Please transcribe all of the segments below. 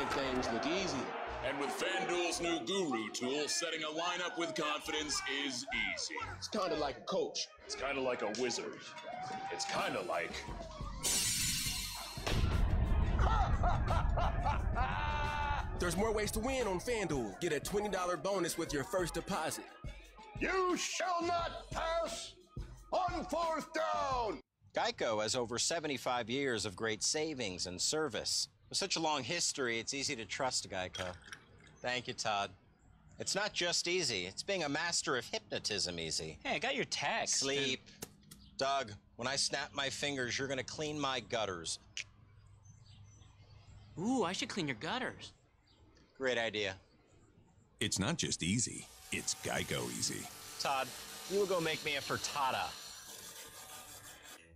make things look easy. And with FanDuel's new Guru tool, setting a lineup with confidence is easy. It's kind of like a coach. It's kind of like a wizard. It's kind of like... There's more ways to win on FanDuel. Get a $20 bonus with your first deposit. You shall not pass on fourth down. Geico has over 75 years of great savings and service. With such a long history, it's easy to trust Geico. Thank you, Todd. It's not just easy, it's being a master of hypnotism easy. Hey, I got your text. Sleep. Doug, when I snap my fingers, you're gonna clean my gutters. Ooh, I should clean your gutters. Great idea. It's not just easy, it's Geico easy. Todd, you will go make me a frittata.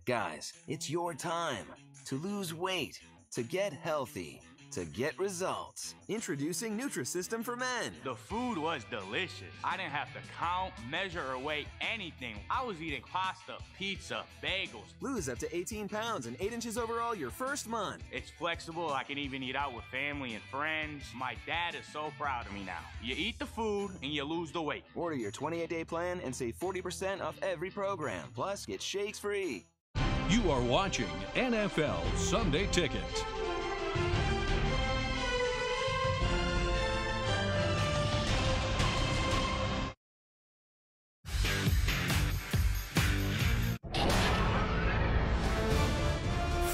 Guys, it's your time to lose weight, to get healthy, to get results. Introducing Nutrisystem for Men. The food was delicious. I didn't have to count, measure, or weigh anything. I was eating pasta, pizza, bagels. Lose up to 18 pounds and 8 inches overall your first month. It's flexible. I can even eat out with family and friends. My dad is so proud of me now. You eat the food and you lose the weight. Order your 28-day plan and save 40% off every program. Plus, get shakes free. You are watching NFL Sunday Ticket.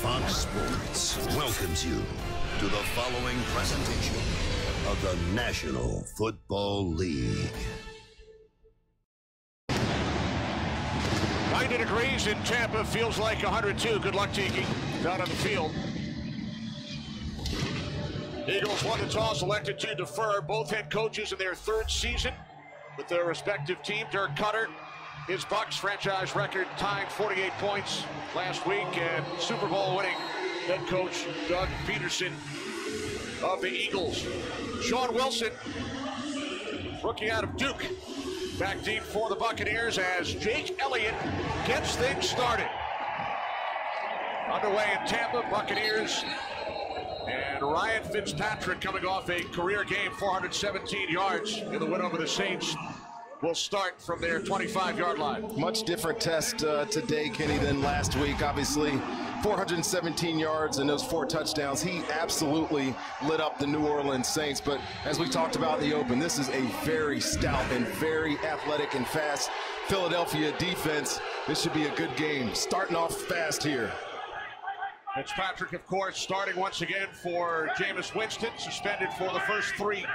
Fox Sports welcomes you to the following presentation of the National Football League. 90 degrees in Tampa, feels like 102. Good luck, Tiki, down on the field. Eagles won the toss, elected to defer. Both head coaches in their third season with their respective team. Dirk Cutter, his Bucks franchise record tying 48 points last week, and Super Bowl winning head coach Doug Peterson of the Eagles. Sean Wilson, rookie out of Duke, back deep for the Buccaneers as Jake Elliott gets things started. Underway in Tampa, Buccaneers, and Ryan Fitzpatrick coming off a career game, 417 yards in the win over the Saints. Will start from their 25-yard line. Much different test today, Kenny, than last week. Obviously, 417 yards and those 4 touchdowns. He absolutely lit up the New Orleans Saints. But as we talked about in the open, this is a very stout and very athletic and fast Philadelphia defense. This should be a good game. Starting off fast here. Fitzpatrick, of course, starting once again for Jameis Winston, suspended for the first 3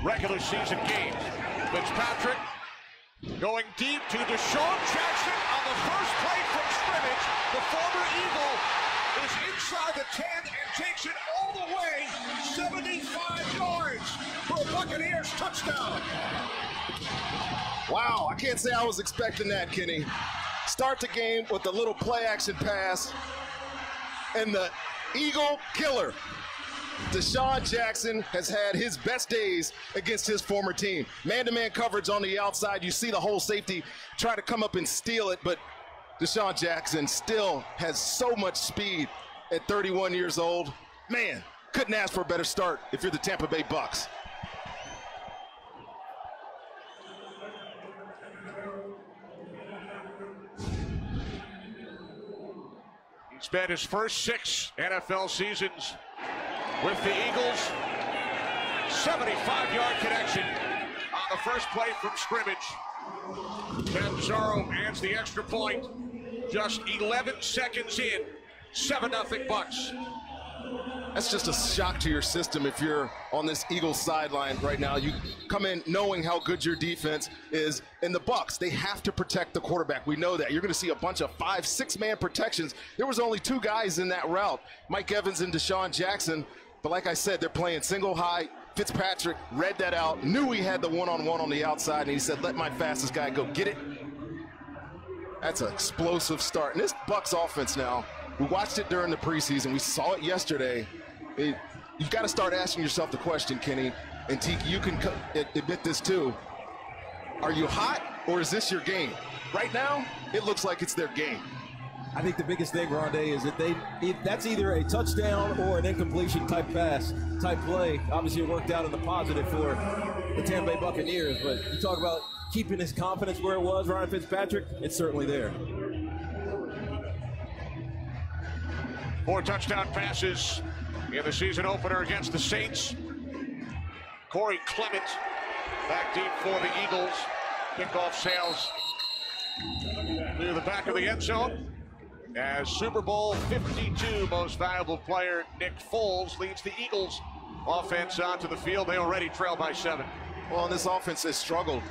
regular season games. Fitzpatrick going deep to Deshaun Jackson on the first play from scrimmage. The former Eagle is inside the 10 and takes it all the way 75 yards for a Buccaneers touchdown. Wow, I can't say I was expecting that, Kenny. Start the game with a little play action pass and the Eagle killer. Deshaun Jackson has had his best days against his former team. Man-to-man coverage on the outside. You see the whole safety try to come up and steal it, but Deshaun Jackson still has so much speed at 31 years old. Man, couldn't ask for a better start if you're the Tampa Bay Bucks. He spent his first 6 NFL seasons with the Eagles. 75-yard connection on the first play from scrimmage. Catanzaro adds the extra point. Just 11 seconds in, 7-0 Bucks. That's just a shock to your system if you're on this Eagles sideline right now. You come in knowing how good your defense is. And the Bucks, they have to protect the quarterback. We know that. You're going to see a bunch of 5-6-man protections. There was only 2 guys in that route, Mike Evans and Deshaun Jackson. But like I said, they're playing single high. Fitzpatrick read that out, knew he had the one-on-one on the outside, and he said, let my fastest guy go get it. That's an explosive start. And this Bucks offense now, we watched it during the preseason. We saw it yesterday. You've got to start asking yourself the question, Kenny, and Tiki, you can admit this too. Are you hot or is this your game? Right now, it looks like it's their game. I think the biggest thing, Rondé, is that that's either a touchdown or an incompletion type pass, type play. Obviously, it worked out in the positive for the Tampa Bay Buccaneers, but you talk about keeping his confidence where it was, Ryan Fitzpatrick, it's certainly there. 4 touchdown passes in the season opener against the Saints. Corey Clement back deep for the Eagles. Kickoff sails to the back of the end zone as Super Bowl 52 most valuable player Nick Foles leads the Eagles offense onto the field. They already trail by 7. Well, and this offense has struggled,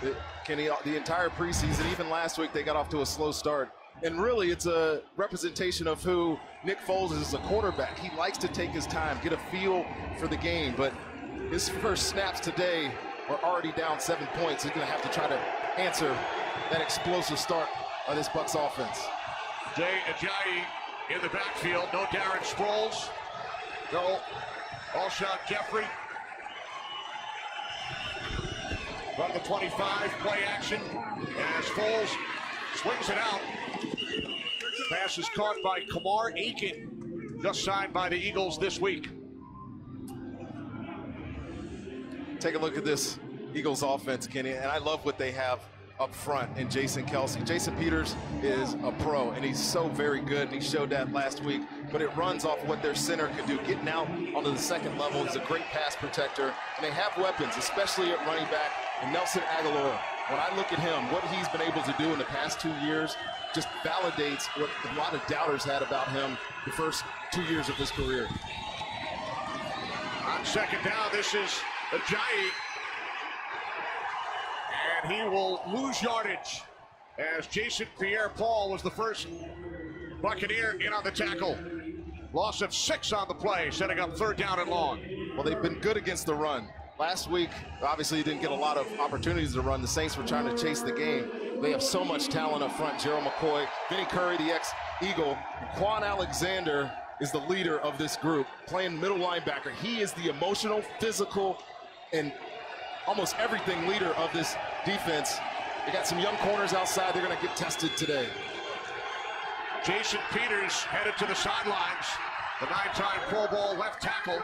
Kenny, the entire preseason. Even last week, they got off to a slow start. And really, it's a representation of who Nick Foles is as a quarterback. He likes to take his time, get a feel for the game. But his first snaps today are already down 7 points. He's going to have to try to answer that explosive start of this Bucs offense. Jay Ajayi in the backfield. No Darren Sproles. No Alshon Jeffrey. From the 25, play action as Foles swings it out. Pass is caught by Kamar Aiken, just signed by the Eagles this week. Take a look at this Eagles offense, Kenny, and I love what they have up front in Jason Kelce. Jason Peters is a pro, and he's so very good, and he showed that last week, but it runs off what their center can do. Getting out onto the second level, he's a great pass protector, and they have weapons, especially at running back, and Nelson Aguilar. When I look at him, what he's been able to do in the past 2 years just validates what a lot of doubters had about him the first 2 years of his career. On second down, this is Ajayi. And he will lose yardage as Jason Pierre-Paul was the first Buccaneer in on the tackle. Loss of 6 on the play, setting up 3rd down and long. Well, they've been good against the run. Last week, obviously, you didn't get a lot of opportunities to run. The Saints were trying to chase the game. They have so much talent up front. Gerald McCoy, Vinny Curry, the ex-Eagle. Quan Alexander is the leader of this group, playing middle linebacker. He is the emotional, physical, and almost everything leader of this defense. They got some young corners outside. They're going to get tested today. Jason Peters headed to the sidelines. The 9-time Pro Bowl left tackle.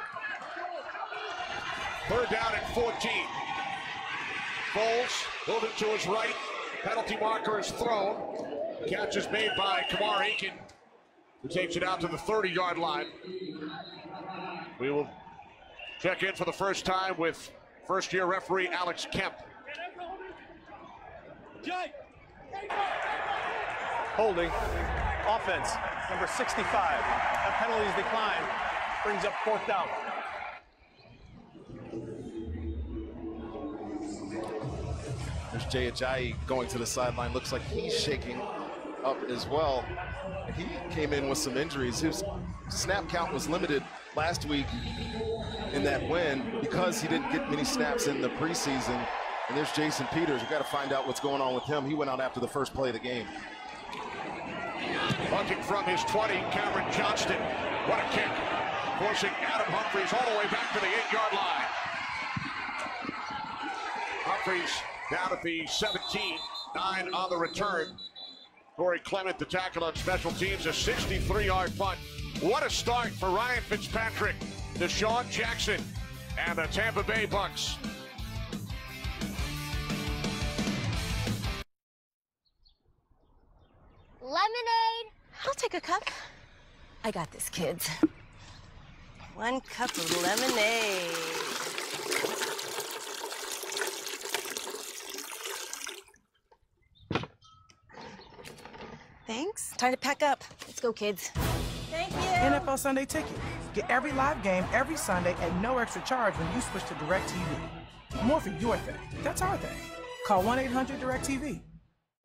3rd down and 14. Foles moving to his right. Penalty marker is thrown. Catch is made by Kamar Aiken, who takes it out to the 30-yard line. We will check in for the first time with first-year referee Alex Kemp. Holding. Offense, number 65. That penalties decline. Brings up 4th down. There's Jay Ajayi going to the sideline. Looks like he's shaking up as well. He came in with some injuries. His snap count was limited last week in that win because he didn't get many snaps in the preseason. And there's Jason Peters. We've got to find out what's going on with him. He went out after the first play of the game. Bunting from his 20, Cameron Johnston. What a kick. Forcing Adam Humphries all the way back to the 8-yard line. Humphries down at the 17, 9 on the return. Corey Clement, the tackle on special teams, a 63-yard punt. What a start for Ryan Fitzpatrick, Deshaun Jackson, and the Tampa Bay Bucs. Lemonade. I'll take a cup. I got this, kids. 1 cup of lemonade. Thanks. Time to pack up. Let's go, kids. Thank you. NFL Sunday Ticket. Get every live game every Sunday at no extra charge when you switch to DirecTV. More for your thing. That's our thing. Call 1-800-DirecTV.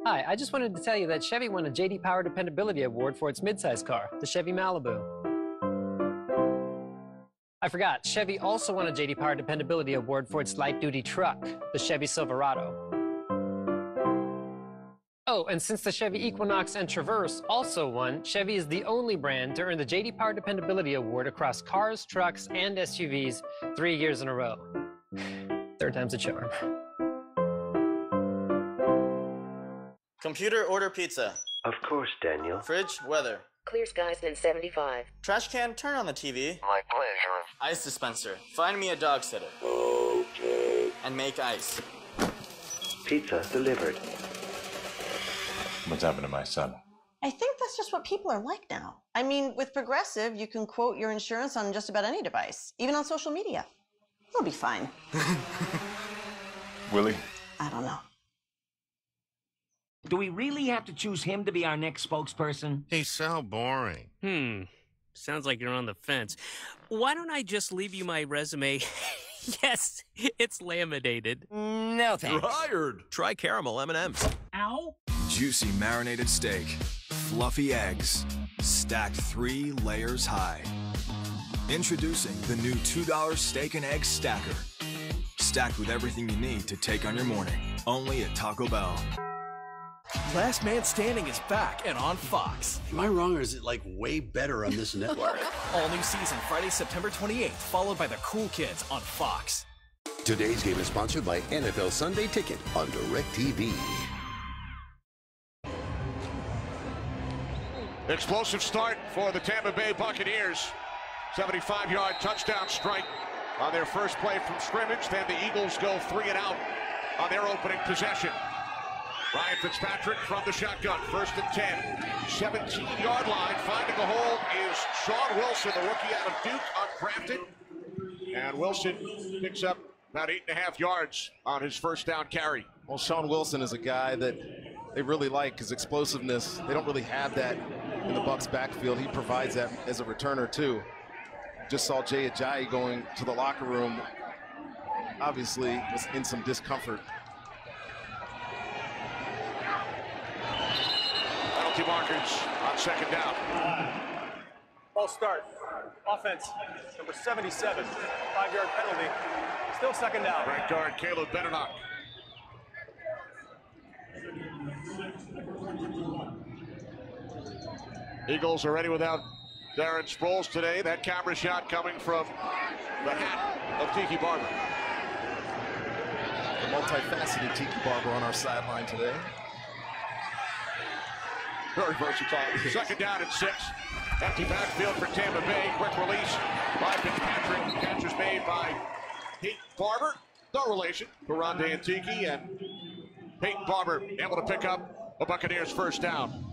Hi, I just wanted to tell you that Chevy won a J.D. Power Dependability Award for its midsize car, the Chevy Malibu. I forgot, Chevy also won a J.D. Power Dependability Award for its light-duty truck, the Chevy Silverado. Oh, and since the Chevy Equinox and Traverse also won, Chevy is the only brand to earn the J.D. Power Dependability Award across cars, trucks, and SUVs 3 years in a row. 3rd time's a charm. Computer, order pizza. Of course, Daniel. Fridge, weather. Clear skies in 75. Trash can, turn on the TV. My pleasure. Ice dispenser, find me a dog sitter. Okay. And make ice. Pizza delivered. What's happened to my son? I think that's just what people are like now. I mean, with Progressive, you can quote your insurance on just about any device, even on social media. He'll be fine. Will he? I don't know. Do we really have to choose him to be our next spokesperson? He's so boring. Sounds like you're on the fence. Why don't I just leave you my resume? Yes, it's laminated. No thanks. Hired. Try caramel M&Ms. Ow. Juicy marinated steak, fluffy eggs, stacked 3 layers high. Introducing the new $2 steak and egg stacker. Stacked with everything you need to take on your morning. Only at Taco Bell. Last Man Standing is back and on Fox. Am I wrong, or is it like way better on this network? All new season Friday, September 28th, followed by The Cool Kids on Fox. Today's game is sponsored by NFL Sunday Ticket on DirecTV. Explosive start for the Tampa Bay Buccaneers. 75-yard touchdown strike on their first play from scrimmage. Then the Eagles go 3 and out on their opening possession. Ryan Fitzpatrick from the shotgun, 1st and 10. 17-yard line. Finding the hole is Sean Wilson, the rookie out of Duke, undrafted. And Wilson picks up about 8.5 yards on his first down carry. Well, Sean Wilson is a guy that they really like his explosiveness. They don't really have that in the Bucs backfield. He provides that as a returner too. Just saw Jay Ajayi going to the locker room. Obviously was in some discomfort. Penalty markers on 2nd down. Ball start. Offense, number 77. 5-yard penalty. Still 2nd down. Right guard Caleb Benenoch. Eagles are ready without Darren Sproles today. That camera shot coming from the hat of Tiki Barber. The multifaceted Tiki Barber on our sideline today. Very versatile. 2nd down and 6. Empty backfield for Tampa Bay. Quick release by Fitzpatrick. Catch is made by Peyton Barber. No relation to Rondé and Tiki. And Peyton Barber able to pick up a Buccaneers first down.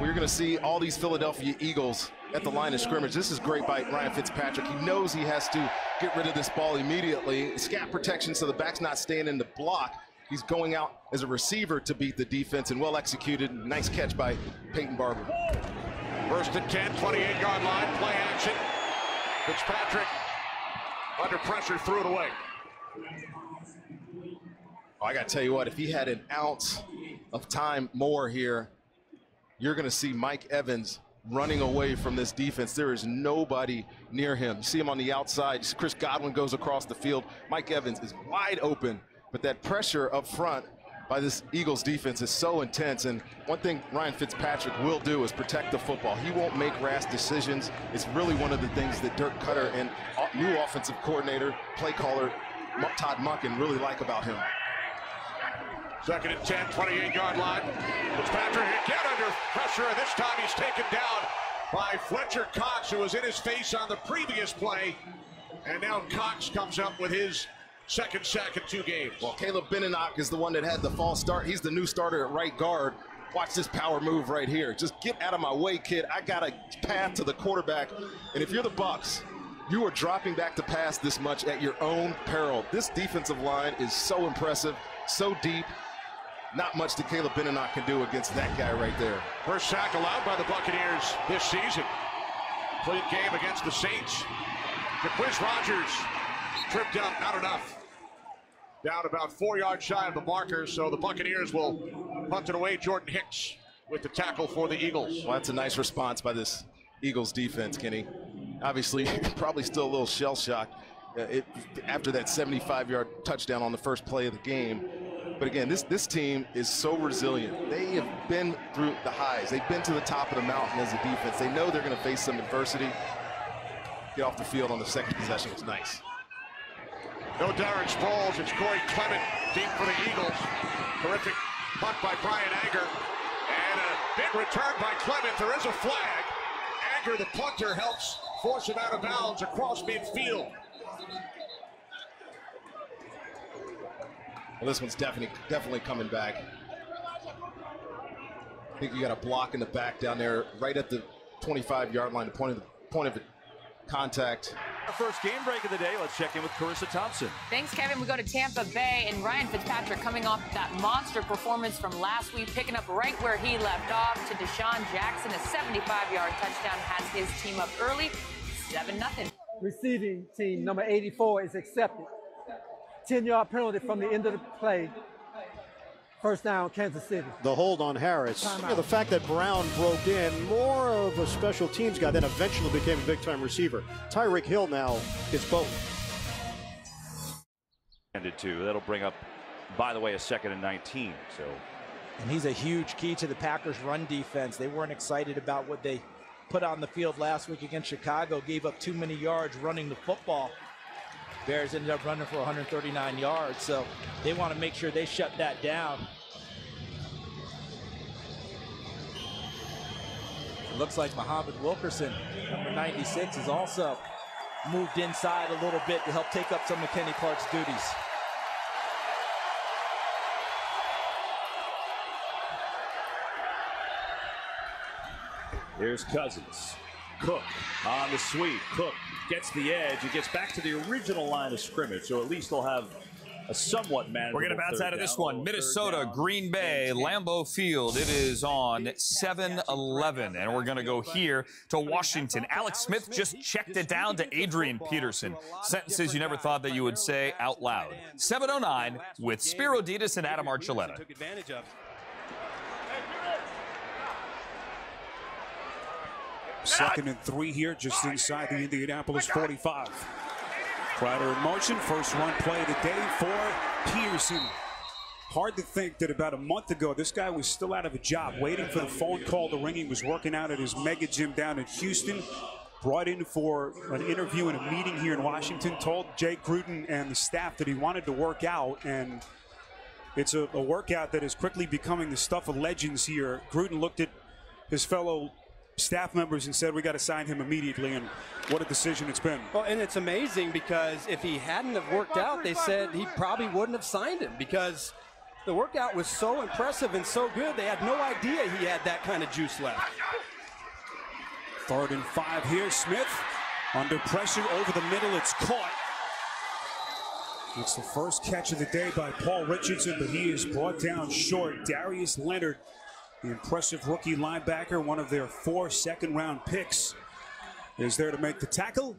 We're going to see all these Philadelphia Eagles at the line of scrimmage. This is great by Ryan Fitzpatrick. He knows he has to get rid of this ball immediately. Scat protection so the back's not staying in the block. He's going out as a receiver to beat the defense, and well executed. Nice catch by Peyton Barber. 1st and 10, 28-yard line, play action. Fitzpatrick under pressure, threw it away. Oh, I got to tell you what, if he had an ounce of time more here, you're going to see Mike Evans running away from this defense. There is nobody near him. You see him on the outside. Chris Godwin goes across the field. Mike Evans is wide open, but that pressure up front by this Eagles defense is so intense. And one thing Ryan Fitzpatrick will do is protect the football. He won't make rash decisions. It's really one of the things that Dirk Cutter and new offensive coordinator, play caller Todd Monken really like about him. 2nd and 10, 28-yard line. Fitzpatrick again under pressure, and this time he's taken down by Fletcher Cox, who was in his face on the previous play. And now Cox comes up with his 2nd sack in 2 games. Well, Caleb Benenoch is the one that had the false start. He's the new starter at right guard. Watch this power move right here. Just get out of my way, kid. I got a path to the quarterback. And if you're the Bucs, you are dropping back to pass this much at your own peril. This defensive line is so impressive, so deep. Not much that Caleb Benenoch can do against that guy right there. First sack allowed by the Buccaneers this season. Clean game against the Saints. Jacquizz Rodgers tripped up, not enough. Down about 4 yards shy of the marker, so the Buccaneers will punt it away. Jordan Hicks with the tackle for the Eagles. Well, that's a nice response by this Eagles defense, Kenny. Obviously, probably still a little shell-shocked after that 75-yard touchdown on the first play of the game. But again, this team is so resilient. They have been through the highs. They've been to the top of the mountain as a defense. They know they're going to face some adversity. Get off the field on the 2nd possession was nice. No Darren Sproles. It's Corey Clement deep for the Eagles. Terrific punt by Brian Anger. Big return by Clement. There is a flag. Agger, the punter, helps force him out of bounds across midfield. Well, this one's definitely coming back. I think you got a block in the back down there, right at the 25-yard line, the point of contact. Our first game break of the day. Let's check in with Carissa Thompson. Thanks, Kevin. We go to Tampa Bay, and Ryan Fitzpatrick coming off that monster performance from last week, picking up right where he left off to Deshaun Jackson. A 75-yard touchdown has his team up early, 7-0. Receiving team number 84 is accepted. 10-yard penalty from the end of the play. First down, Kansas City. The hold on Harris. You know, the fact that Brown broke in, more of a special teams guy, then eventually became a big-time receiver. Tyreek Hill now is both. Ended to. That'll bring up, by the way, a 2nd and 19. So, and he's a huge key to the Packers' run defense. They weren't excited about what they put on the field last week against Chicago. Gave up too many yards running the football. Bears ended up running for 139 yards, so they want to make sure they shut that down. It looks like Muhammad Wilkerson, number 96, has also moved inside a little bit to help take up some of Kenny Clark's duties. Here's Cousins. Cook on the sweep. Cook gets the edge. He gets back to the original line of scrimmage, so at least they'll have a somewhat manageable. We're going to bounce out of this one. Minnesota, Green Bay, Lambeau Field. It is on 7-11, and we're going to go here to Washington. Alex Smith just checked it down to Adrian Peterson. Sentences you never thought that you would say out loud. 7:09 with Spiro Ditas and Adam Archuleta. Took advantage of. 2nd and 3 here, just inside the Indianapolis 45. Crowder in motion, first run play of the day for Peterson. Hard to think that about a month ago, this guy was still out of a job, waiting for the phone call to ring. He was working out at his mega gym down in Houston. Brought in for an interview and a meeting here in Washington, told Jay Gruden and the staff that he wanted to work out, and it's a workout that is quickly becoming the stuff of legends here. Gruden looked at his fellow staff members and said, we got to sign him immediately, and what a decision it's been. Well, and it's amazing because if he hadn't have worked out, they said he probably wouldn't have signed him because the workout was so impressive and so good, they had no idea he had that kind of juice left. 3rd and 5 here. Smith under pressure over the middle. It's caught. It's the first catch of the day by Paul Richardson, but he is brought down short. Darius Leonard, the impressive rookie linebacker, one of their 4 second-round picks, is there to make the tackle.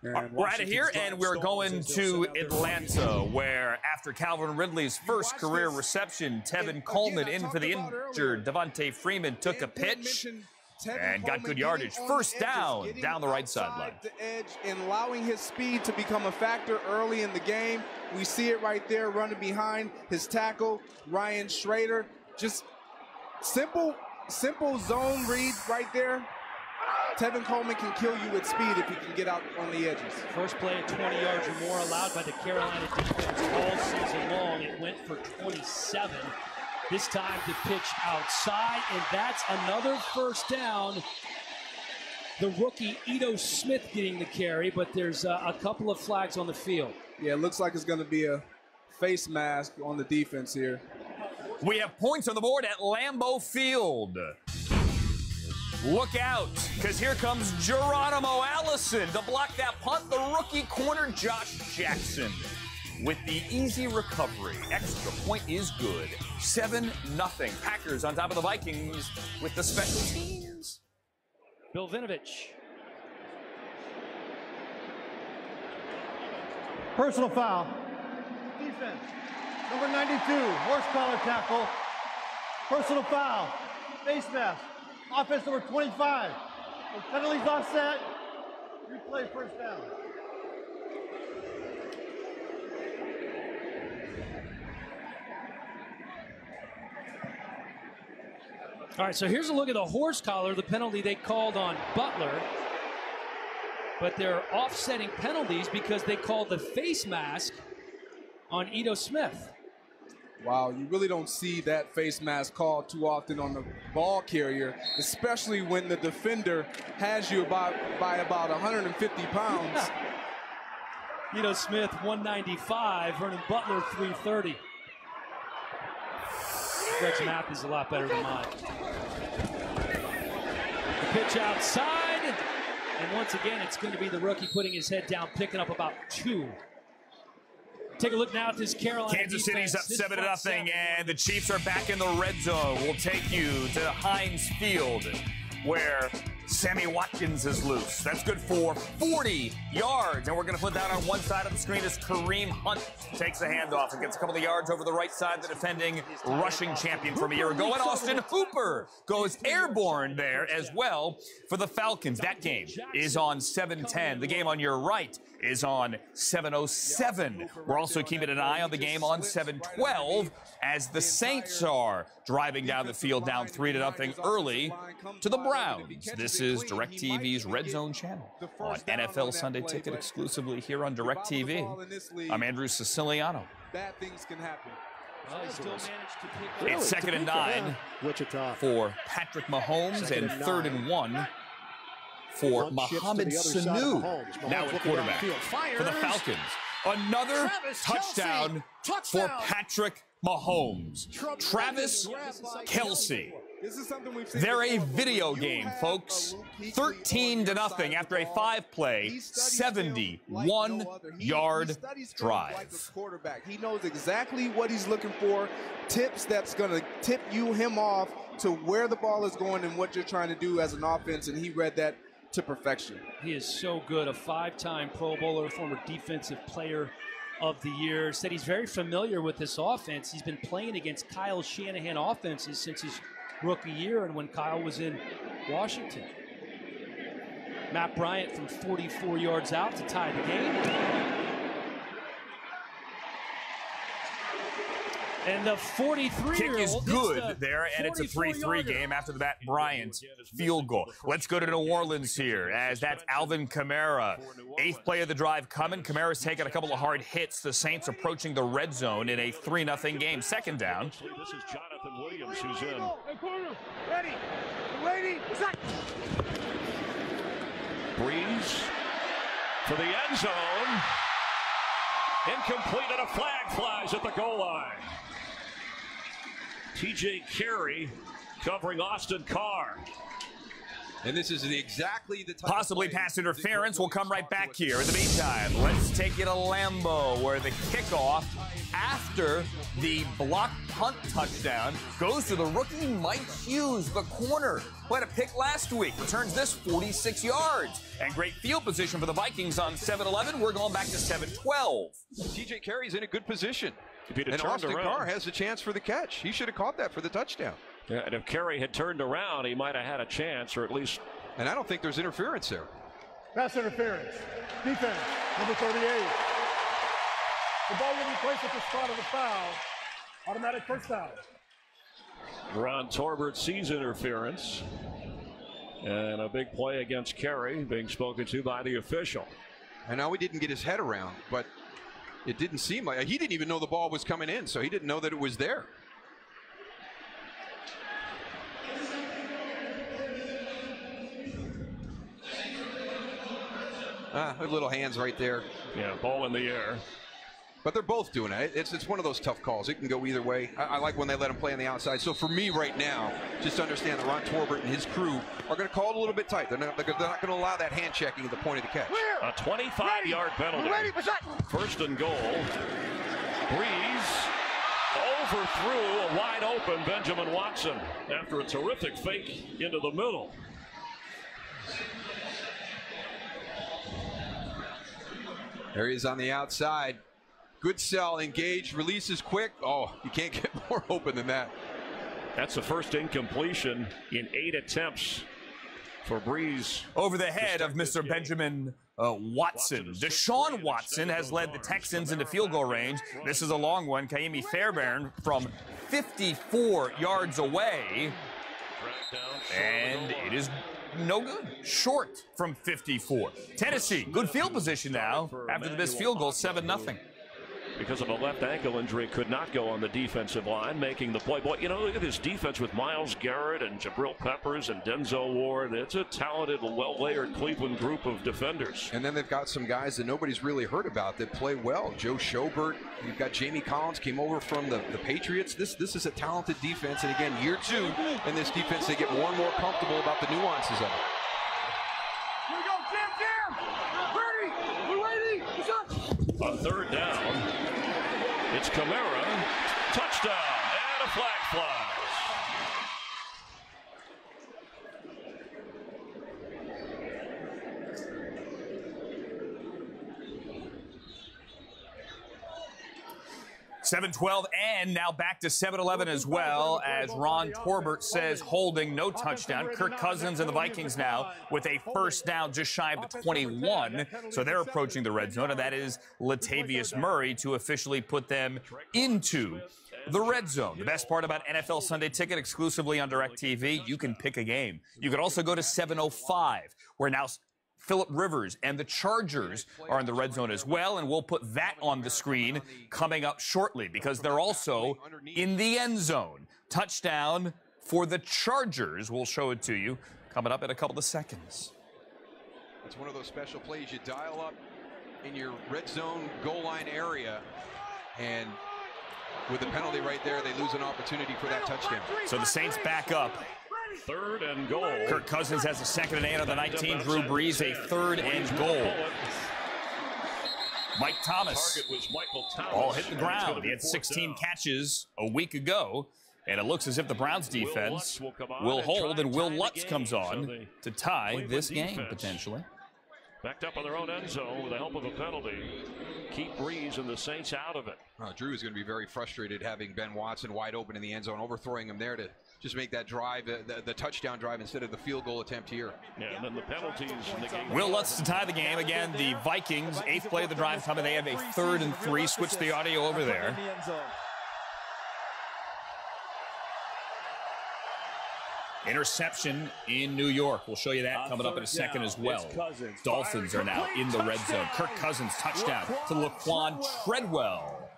We're out of here, and we're going to Atlanta, where after Calvin Ridley's first career reception, Tevin Coleman in for the injured Devontae Freeman took a pitch and got good yardage. First down the right sideline. The edge and allowing his speed to become a factor early in the game. We see it right there running behind his tackle, Ryan Schrader. Just simple zone read right there. Tevin Coleman can kill you with speed if he can get out on the edges. First play at 20 yards or more allowed by the Carolina defense all season long. It went for 27. This time to pitch outside, and that's another first down. The rookie Ito Smith getting the carry, but there's a couple of flags on the field. Yeah, it looks like it's going to be a face mask on the defense here. We have points on the board at Lambeau Field. Look out, because here comes Geronimo Allison to block that punt. The rookie corner Josh Jackson with the easy recovery. Extra point is good. 7-0. Packers on top of the Vikings with the special teams. Bill Vinovich. Personal foul. Defense. Number 92, horse collar tackle. Personal foul. Face mask. Offense number 25. The penalties offset. Replay first down. All right, so here's a look at the horse collar, the penalty they called on Butler. But they're offsetting penalties because they called the face mask on Ito Smith. Wow, you really don't see that face mask called too often on the ball carrier, especially when the defender has you by about 150 pounds. Ito Smith, 195. Vernon Butler, 330. Greg's math is a lot better than mine. The pitch outside. And once again, it's going to be the rookie putting his head down, picking up about 2. Take a look now at this Carolina Kansas defense. City's up 7-0, and the Chiefs are back in the red zone. We'll take you to Heinz Field, where Sammy Watkins is loose. That's good for 40 yards. And we're going to put that on one side of the screen as Kareem Hunt takes the handoff and gets a couple of yards over the right side, the defending rushing champion from a year ago. And Austin Hooper goes airborne there as well for the Falcons. That game is on 7:10. The game on your right is on 7:07. We're also keeping an eye on the game on 7:12 as the Saints are driving down the field down 3-0 early to the Browns. This is DirecTV's Red Zone channel on NFL Sunday Ticket exclusively here on DirecTV. I'm Andrew Siciliano. Bad things can happen. It's 2nd and 9 Wichita for Patrick Mahomes and 3rd and 1 for Mohamed Sanu, now at quarterback for the Falcons. Another touchdown for Patrick Mahomes. Travis Kelce. They're a video game, folks. 13-0 after a 5-play, 71-yard drive. He knows exactly what he's looking for. Tips that's going to tip him off to where the ball is going and what you're trying to do as an offense, and he read that to perfection. He is so good, a 5-time Pro Bowler, former Defensive Player of the Year. Said he's very familiar with this offense. He's been playing against Kyle Shanahan offenses since his rookie year and when Kyle was in Washington. Matt Bryant from 44 yards out to tie the game. And the 43-year-old kick is good there, and it's a 3-3 game after the Matt Bryant field goal. Let's go to New Orleans here, as that's Alvin Kamara. 8th play of the drive coming. Kamara's taken a couple of hard hits. The Saints approaching the red zone in a 3-0 game. 2nd down. This is Jonathan Williams who's in. Ready. Ready. Breeze for the end zone. Incomplete, and a flag flies at the goal line. TJ Carey covering Austin Carr. And this is exactly the type possibly pass interference. We'll come right back here. In the meantime, let's take you to Lambeau, where the kickoff after the block punt touchdown goes to the rookie Mike Hughes, the corner, who had a pick last week. Returns this 46 yards. And great field position for the Vikings on 7-11. We're going back to 7-12. TJ Carey's in a good position. And Austin Carr has a chance for the catch. He should have caught that for the touchdown. Yeah, and if Carey had turned around, he might have had a chance, or at least. And I don't think there's interference there. Pass interference. Defense, number 38. The ball will be placed at the spot of the foul. Automatic first down. Ron Torbert sees interference. And a big play against Carey being spoken to by the official. And now he didn't get his head around, but it didn't seem like he didn't even know the ball was coming in, so he didn't know that it was there. Little hands right there. Yeah, ball in the air. But they're both doing it. It's one of those tough calls. It can go either way. I like when they let him play on the outside. So for me right now, just understand that Ron Torbert and his crew are going to call it a little bit tight. They're not going to allow that hand checking at the point of the catch. A 25-yard penalty. First and goal. Breeze overthrew a wide open Benjamin Watson after a terrific fake into the middle. There he is on the outside. Good sell, engaged, releases quick. Oh, you can't get more open than that. That's the first incompletion in 8 attempts for Breeze. Over the head of Mr. Benjamin Watson. Deshaun Watson has led the Texans into field goal range. This is a long one. Kaimi Fairbairn from 54 yards away. And it is no good. Short from 54. Tennessee, good field position now after the missed field goal, 7-0. because of a left ankle injury, could not go on the defensive line, making the play. Boy, you know, look at this defense with Myles Garrett and Jabril Peppers and Denzel Ward. It's a talented, well-layered Cleveland group of defenders. And then they've got some guys that nobody's really heard about that play well. Joe Schobert, you've got Jamie Collins, came over from the Patriots. This is a talented defense, and again, year 2 in this defense, they get more and more comfortable about the nuances of it. Here we go, jam! Ready! We're ready! What's up? On third down, it's Kamara, touchdown, and a flag flies. $7-12, and now back to 7-11 as well, as Ron Torbert says holding, no touchdown. Kirk Cousins and the Vikings now with a first down just shy of the 21, so they're approaching the red zone, and that is Latavius Murray to officially put them into the red zone. The best part about NFL Sunday Ticket, exclusively on DirecTV, you can pick a game. You can also go to 7:05, where now Phillip Rivers and the Chargers are in the red zone as well, and we'll put that on the screen coming up shortly because they're also in the end zone. Touchdown for the Chargers. We'll show it to you coming up in a couple of seconds. It's one of those special plays you dial up in your red zone goal line area, and with the penalty right there, they lose an opportunity for that touchdown. So the Saints back up. Third and goal. Kirk Cousins has a 2nd and 8 on the 19. Drew Brees a 3rd and goal. Mike Thomas all hit the ground. He had 16 catches a week ago, and it looks as if the Browns defense will hold, and Will Lutz comes on to tie this game potentially. Backed up on their own end zone with the help of a penalty. Keep Brees and the Saints out of it. Drew is going to be very frustrated having Ben Watson wide open in the end zone, overthrowing him there to just make that drive, the touchdown drive instead of the field goal attempt here. Yeah, and then the penalties in the game. Will Lutz to tie the game. Again, the Vikings, 8th play of the drive coming. They have a 3rd and 3. Switch the audio over there. Interception in New York. We'll show you that coming up in a second as well. Dolphins are now in the red zone. Kirk Cousins touchdown to Laquan Treadwell.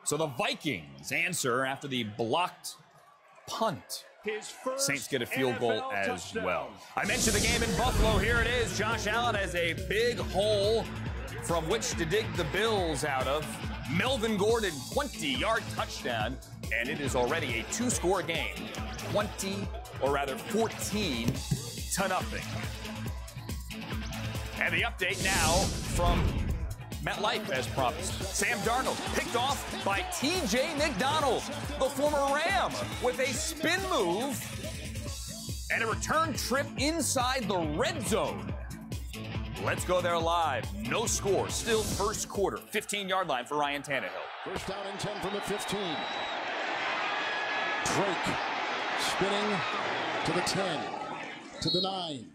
So the Vikings answer after the blocked punt. Saints get a field goal as well. I mentioned the game in Buffalo. Here it is. Josh Allen has a big hole from which to dig the Bills out of. Melvin Gordon, 20-yard touchdown, and it is already a 2-score game. 14 to nothing. And the update now from MetLife, as promised. Sam Darnold picked off by T.J. McDonald, the former Ram, with a spin move and a return trip inside the red zone. Let's go there live. No score. Still first quarter. 15-yard line for Ryan Tannehill. First down and 10 from the 15. Drake spinning to the 10, to the 9.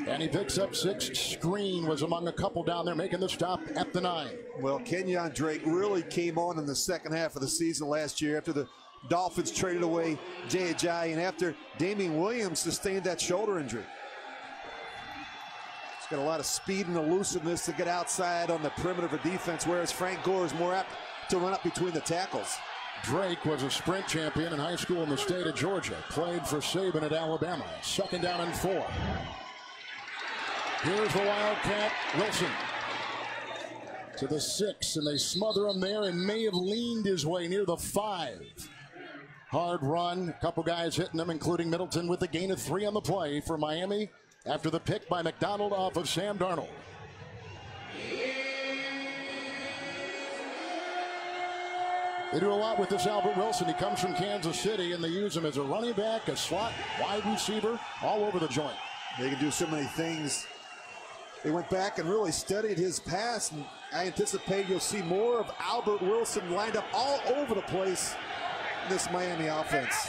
And he picks up 6. Screen was among a couple down there making the stop at the 9. Well, Kenyon Drake really came on in the second half of the season last year after the Dolphins traded away Jay Ajayi and after Damian Williams sustained that shoulder injury. He's got a lot of speed and elusiveness to get outside on the perimeter of a defense, whereas Frank Gore is more apt to run up between the tackles. Drake was a sprint champion in high school in the state of Georgia. Played for Saban at Alabama. 2nd down and 4. Here's the Wildcat, Wilson. To the 6, and they smother him there and may have leaned his way near the 5. Hard run. A couple guys hitting him, including Middleton with a gain of 3 on the play for Miami after the pick by McDonald off of Sam Darnold. They do a lot with this Albert Wilson. He comes from Kansas City, and they use him as a running back, a slot, wide receiver, all over the joint. They can do so many things. They went back and really studied his pass, and I anticipate you'll see more of Albert Wilson lined up all over the place in this Miami offense.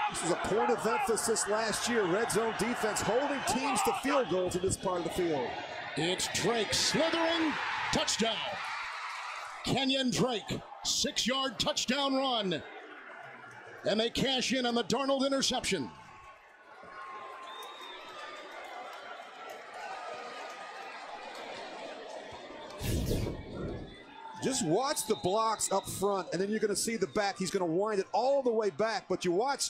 This was a point of emphasis last year. Red zone defense holding teams to field goals in this part of the field. It's Drake slithering, touchdown. Kenyon Drake, 6-yard touchdown run. And they cash in on the Darnold interception. Just watch the blocks up front, and then you're going to see the back. He's going to wind it all the way back. But you watch,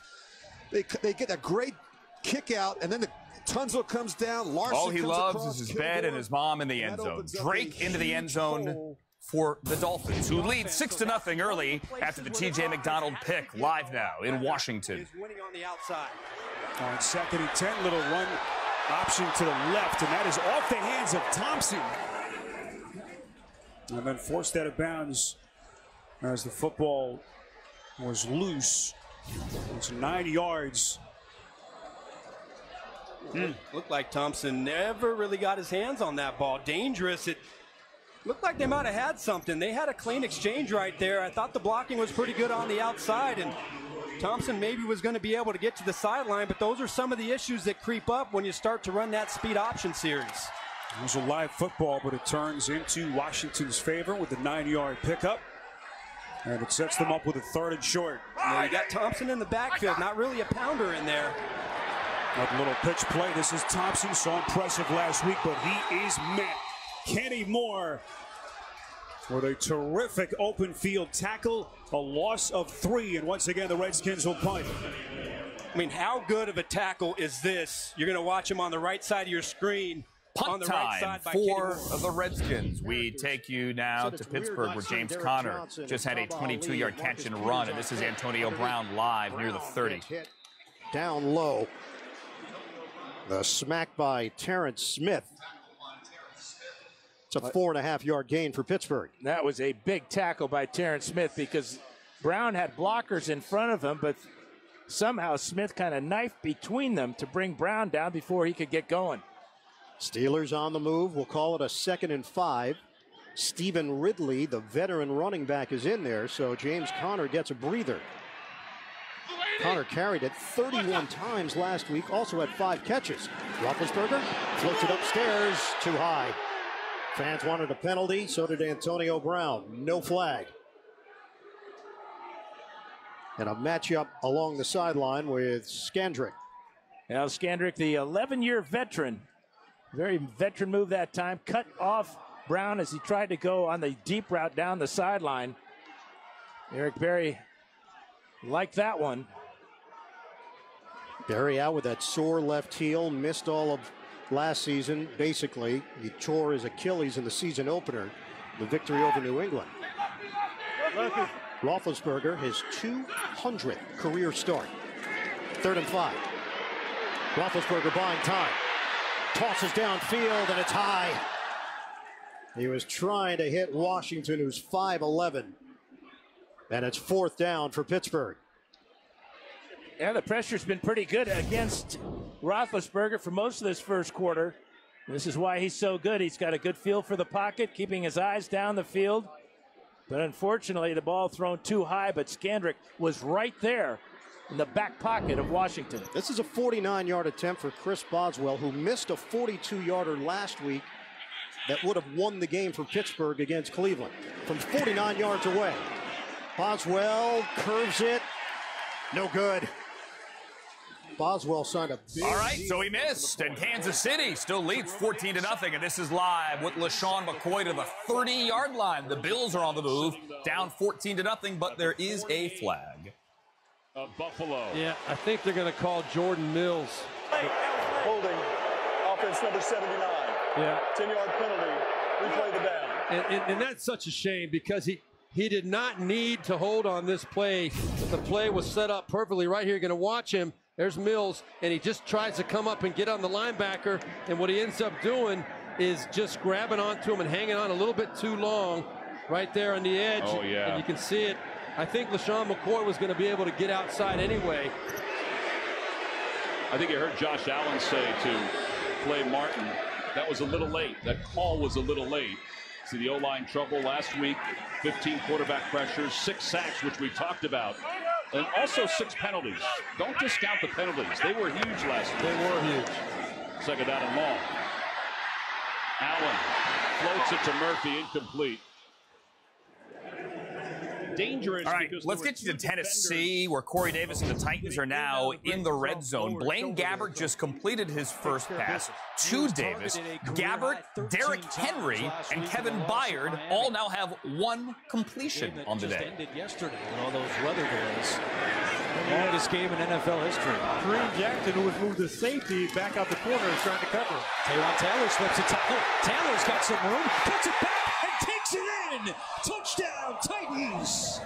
they get a great kick out, and then the Tunzel comes down. Larson all he comes loves across, is his Kilgore, bed and his mom in the end zone. Drake into the end zone for the Dolphins, who lead 6-0 early after the T.J. McDonald pick. Live now in Washington. Winning on the outside. On 2nd and 10, little run option to the left, and that is off the hands of Thompson. And then forced out of bounds as the football was loose. It's 9 yards. Looked like Thompson never really got his hands on that ball. Dangerous. It looked like they might have had something. They had a clean exchange right there. I thought the blocking was pretty good on the outside, and Thompson maybe was going to be able to get to the sideline, but those are some of the issues that creep up when you start to run that speed option series. It was a live football, but it turns into Washington's favor with the 9-yard pickup. And it sets them up with a 3rd and short. Now you got Thompson in the backfield, not really a pounder in there. That little pitch play. This is Thompson, so impressive last week, but he is met. Kenny Moore with a terrific open field tackle, a loss of 3, and once again the Redskins will punt. I mean, how good of a tackle is this? You're going to watch him on the right side of your screen. Punt on the time right side by for the Redskins. We take you now to Pittsburgh, where James Conner just had a 22-yard catch and run, and this is Antonio Brown live near the 30. Down low. The smack by Terrence Smith. It's a 4.5-yard gain for Pittsburgh. That was a big tackle by Terrence Smith because Brown had blockers in front of him, but somehow Smith kind of knifed between them to bring Brown down before he could get going. Steelers on the move. We'll call it a 2nd and 5. Stephen Ridley, the veteran running back, is in there, so James Conner gets a breather. Conner carried it 31 times last week, also had 5 catches. Roethlisberger floats it upstairs, too high. Fans wanted a penalty, so did Antonio Brown. No flag. And a matchup along the sideline with Skandrick. Now Skandrick, the 11-year veteran, very veteran move that time, cut off Brown as he tried to go on the deep route down the sideline. Eric Berry liked that one. Berry out with that sore left heel, missed all of last season. Basically, he tore his Achilles in the season opener, the victory over New England. Roethlisberger, his 200th career start. 3rd and 5. Roethlisberger buying time. Tosses downfield, and it's high. He was trying to hit Washington, who's 5'11". And it's 4th down for Pittsburgh. Yeah, the pressure's been pretty good against Roethlisberger for most of this first quarter. This is why he's so good. He's got a good feel for the pocket, keeping his eyes down the field. But unfortunately, the ball thrown too high, but Skandrick was right there in the back pocket of Washington. This is a 49-yard attempt for Chris Boswell, who missed a 42-yarder last week that would have won the game for Pittsburgh against Cleveland from 49 yards away. Boswell curves it. No good. Boswell signed a big... All right, so he missed, and Kansas City still leads 14-0, and this is live with LaShawn McCoy to the 30-yard line. The Bills are on the move, down 14-0, but there is a flag. Buffalo. Yeah, I think they're going to call Jordan Mills. Holding, offense number 79. Yeah. 10-yard penalty, replay the down. And that's such a shame because he did not need to hold on this play. The play was set up perfectly right here. You're going to watch him. There's Mills, and he just tries to come up and get on the linebacker, and what he ends up doing is just grabbing onto him and hanging on a little bit too long right there on the edge. Oh, yeah. And you can see it. I think LaShawn McCoy was going to be able to get outside anyway. I think you heard Josh Allen say to Clay Martin, that was a little late. That call was a little late. See the O-line trouble last week, 15 quarterback pressures, 6 sacks, which we talked about, and also 6 penalties. Don't discount the penalties. They were huge last week. They were huge. 2nd down and long. Allen floats it to Murphy, incomplete. dangerous. All right, let's get you to Tennessee, where Corey Davis and the Titans are now in the red zone. Blaine Gabbert just completed his first pass to Davis. Gabbert, Derrick Henry, and Kevin Byard all now have one completion on the day. Ended yesterday with all those weather delays. The longest game in NFL history. Kareem Jackson, who was moved to safety, back out the corner, is trying to cover. Taywan Taylor slips it. Taylor's got some room, cuts it back, and takes it in. Touchdown, Titans.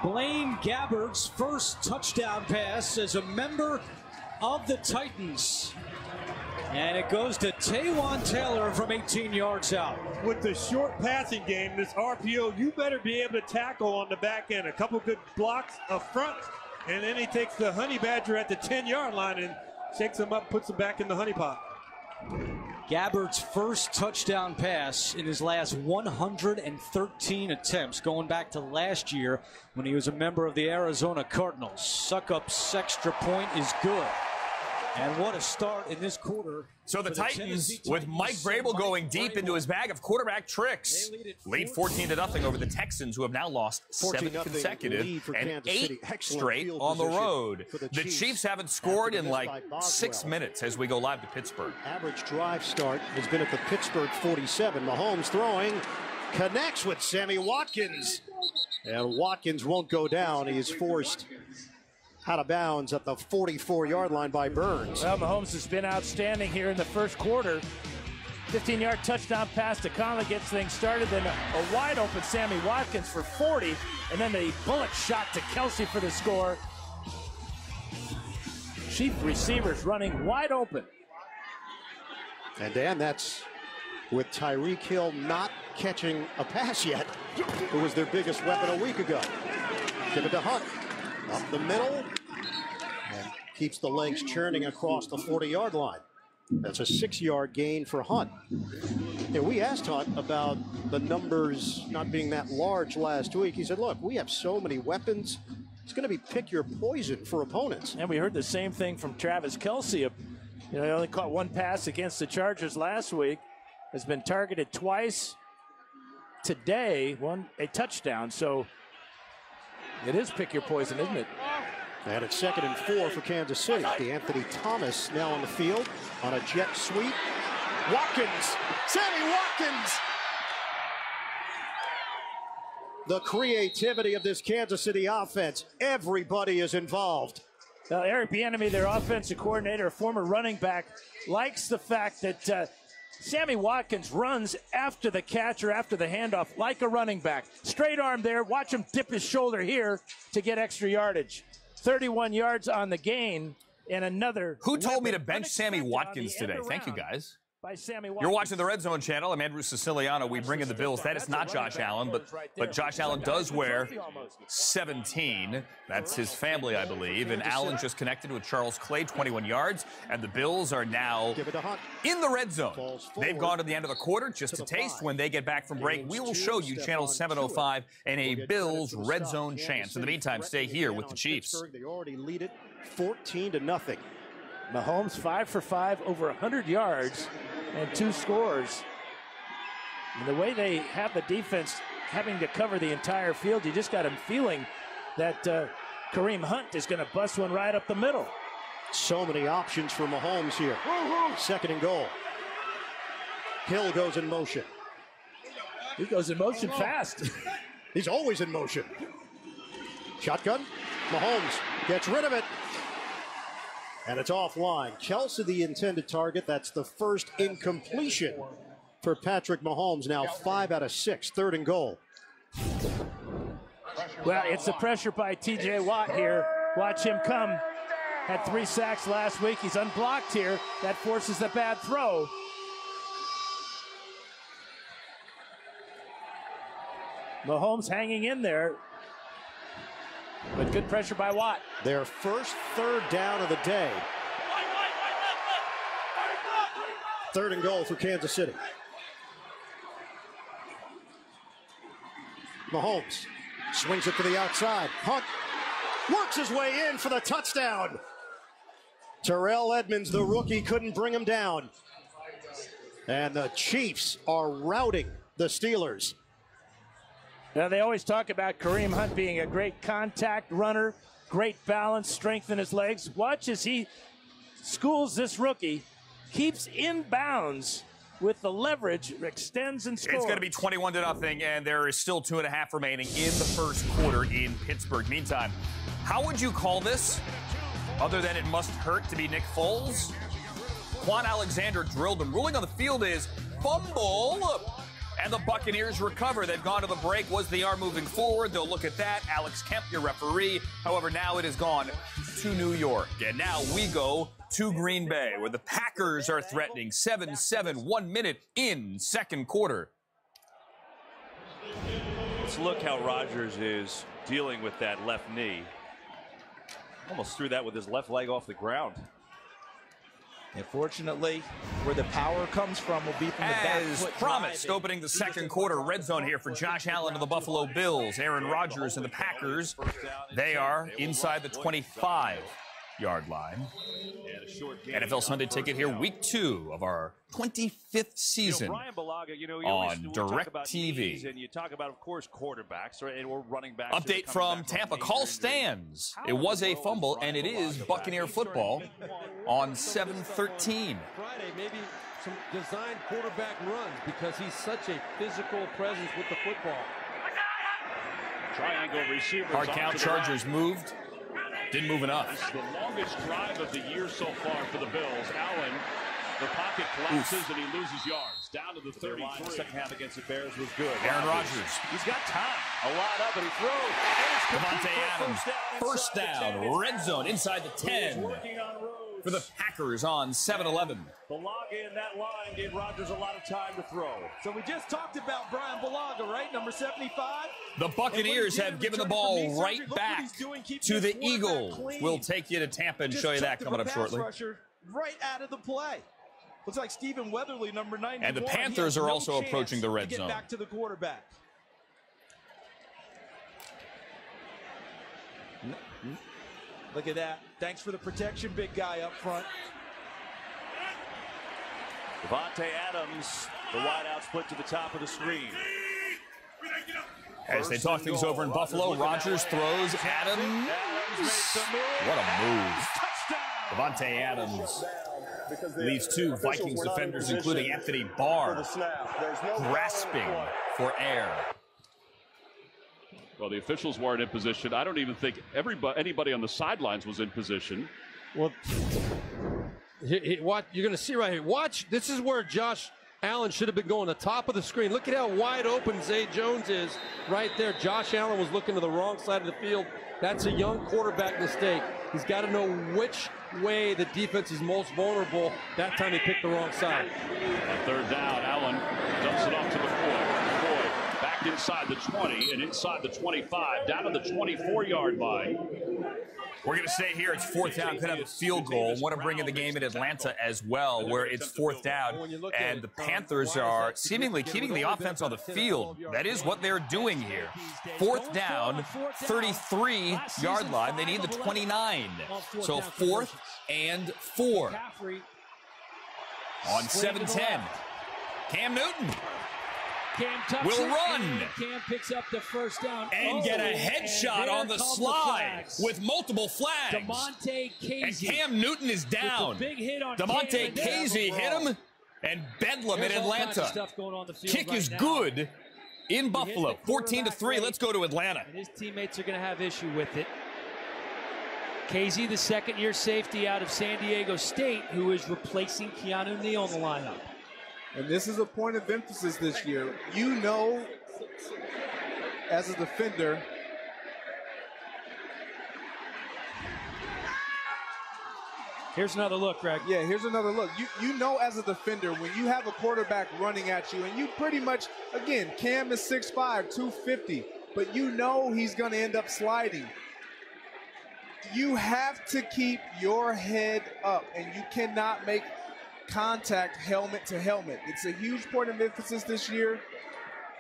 Blaine Gabbert's first touchdown pass as a member of the Titans. And it goes to Taywan Taylor from 18 yards out. With the short passing game, this RPO, you better be able to tackle on the back end. A couple good blocks up front, and then he takes the honey badger at the 10-yard line and shakes him up, puts him back in the honey pot. Gabbert's first touchdown pass in his last 113 attempts, going back to last year when he was a member of the Arizona Cardinals. Succup's extra point is good. And what a start in this quarter. So the Titans, with Mike Vrabel going deep into his bag of quarterback tricks, lead 14-0 over the Texans, who have now lost 7 consecutive and 8 straight on the road. The Chiefs haven't scored in like 6 minutes as we go live to Pittsburgh. Average drive start has been at the Pittsburgh 47. Mahomes throwing, connects with Sammy Watkins. And Watkins won't go down. He is forced out of bounds at the 44-yard line by Burns. Well, Mahomes has been outstanding here in the first quarter. 15-yard touchdown pass to Conley gets things started. Then a wide-open Sammy Watkins for 40. And then the bullet shot to Kelsey for the score. Chief receivers running wide open. And Dan, that's with Tyreek Hill not catching a pass yet. It was their biggest weapon a week ago. Give it to Hunt. Up the middle. And keeps the legs churning across the 40-yard line. That's a 6-yard gain for Hunt. And we asked Hunt about the numbers not being that large last week. He said, look, we have so many weapons. It's going to be pick your poison for opponents. And we heard the same thing from Travis Kelce. You know, he only caught one pass against the Chargers last week. Has been targeted twice. Today, a touchdown. So it is pick your poison, isn't it? And it's 2nd and 4 for Kansas City. Anthony Thomas now on the field on a jet sweep. Watkins, Sammy Watkins. The creativity of this Kansas City offense. Everybody is involved. Now, Eric Bieniemy, their offensive coordinator, a former running back, likes the fact that Sammy Watkins runs after the catch or after the handoff like a running back. Straight arm there. Watch him dip his shoulder here to get extra yardage. 31 yards on the gain and another. Who told me to bench Sammy Watkins today? Thank you, guys. By Sammy Watkins. You're watching the Red Zone channel. I'm Andrew Siciliano. We bring in the Bills. That is not Josh Allen, but Josh Allen does wear 17. That's his family, I believe. And Allen just connected with Charles Clay, 21 yards. And the Bills are now in the red zone. They've gone to the end of the quarter just to taste. When they get back from break, we will show you channel 705 and a Bills red zone chance. In the meantime, stay here with the Chiefs. They already lead it 14-0. Mahomes 5 for 5, over 100 yards and 2 scores. And the way they have the defense having to cover the entire field, you just got him feeling that Kareem Hunt is going to bust one right up the middle. So many options for Mahomes here. 2nd and goal. Hill goes in motion. He goes in motion fast. He's always in motion. Shotgun. Mahomes gets rid of it. And it's offline. Kelsey, the intended target. That's the first incompletion for Patrick Mahomes. Now 5 out of 6. 3rd and goal. Well, it's the pressure by T.J. Watt here. Watch him come. Had 3 sacks last week. He's unblocked here. That forces the bad throw. Mahomes hanging in there. But good pressure by Watt. Their first 3rd down of the day. 3rd and goal for Kansas City. Mahomes swings it to the outside. Hunt works his way in for the touchdown. Terrell Edmonds, the rookie, couldn't bring him down. And the Chiefs are routing the Steelers. Now, they always talk about Kareem Hunt being a great contact runner, great balance, strength in his legs. Watch as he schools this rookie, keeps in bounds with the leverage, extends and scores. It's going to be 21-0, and there is still 2.5 remaining in the first quarter in Pittsburgh. Meantime, how would you call this, other than it must hurt to be Nick Foles? Quan Alexander drilled him. Ruling on the field is fumble, and the Buccaneers recover. They've gone to the break. Was the arm moving forward? They'll look at that. Alex Kemp, your referee. However, now it has gone to New York. And now we go to Green Bay, where the Packers are threatening. 7-7, 1 minute in second quarter. Let's look how Rodgers is dealing with that left knee. Almost threw that with his left leg off the ground. Unfortunately, where the power comes from will be from the back As foot promised, driving. opening the second quarter, red zone here for Josh Allen and the Buffalo Bills. Aaron Rodgers and the Packers, they are inside the 25-yard line. NFL Sunday Ticket here, week 2 of our 25th season on DirecTV. And you talk about, of course, quarterbacks or running backs. Update from Tampa. Call stands. It was a fumble, and it is Buccaneer football on 7-13. Friday, maybe some designed quarterback runs because he's such a physical presence with the football. Triangle receivers. Hard count, Chargers moved. Didn't move enough. It's the longest drive of the year so far for the Bills. Allen, the pocket collapses and he loses yards. Down to the 33. Line, the second half against the Bears was good. Aaron Rodgers. He's got time. A lot of it. He throws. Devontae Adams. First down. Red zone inside the 10. For the Packers on 7-11. Balaga in that line gave Rodgers a lot of time to throw. So we just talked about Brian Balaga, right? Number 75. The Buccaneers have given the ball right back to the Eagles. We'll take you to Tampa and show you that coming up shortly. Right out of the play. Looks like Stephen Weatherly, number 91. And the Panthers are also approaching the red zone. Get back to the quarterback. Look at that. Thanks for the protection, big guy up front. Devontae Adams, the wideout split to the top of the screen. As they talk things over in Buffalo, Rodgers throws. Adams. What a move. Devontae Adams leaves 2 Vikings defenders, including Anthony Barr, grasping for air. Well, the officials weren't in position. I don't even think anybody on the sidelines was in position. Well, watch, you're going to see right here. Watch, this is where Josh Allen should have been going, the top of the screen. Look at how wide open Zay Jones is right there. Josh Allen was looking to the wrong side of the field. That's a young quarterback mistake. He's got to know which way the defense is most vulnerable. That time he picked the wrong side. On third down, Allen dumps it off to McCoy. Back inside the 20 and inside the 25, down to the 24-yard line. We're going to stay here. It's 4th down. Could have a field goal. Want to bring in the game in Atlanta as well, where it's 4th down. And the Panthers are seemingly keeping the offense on the field. That is what they're doing here. 4th down, 33-yard line. They need the 29. So 4th and 4. On 7-10. Cam Newton. Will run. Cam picks up the first down. And get a headshot on the slide with multiple flags. Demonte Casey. And Cam Newton is down. Big hit on Demonte Casey hit him. And bedlam in Atlanta. Kick is good in Buffalo. 14-3. Let's go to Atlanta. And his teammates are going to have issue with it. Casey, the second-year safety out of San Diego State, who is replacing Keanu Neal in the lineup. And this is a point of emphasis this year. You know, as a defender, here's another look, Greg. Yeah, here's another look. You know, as a defender, when you have a quarterback running at you, and you pretty much, again, Cam is 6'5", 250, but you know he's going to end up sliding. You have to keep your head up, and you cannot make contact helmet to helmet. It's a huge point of emphasis this year.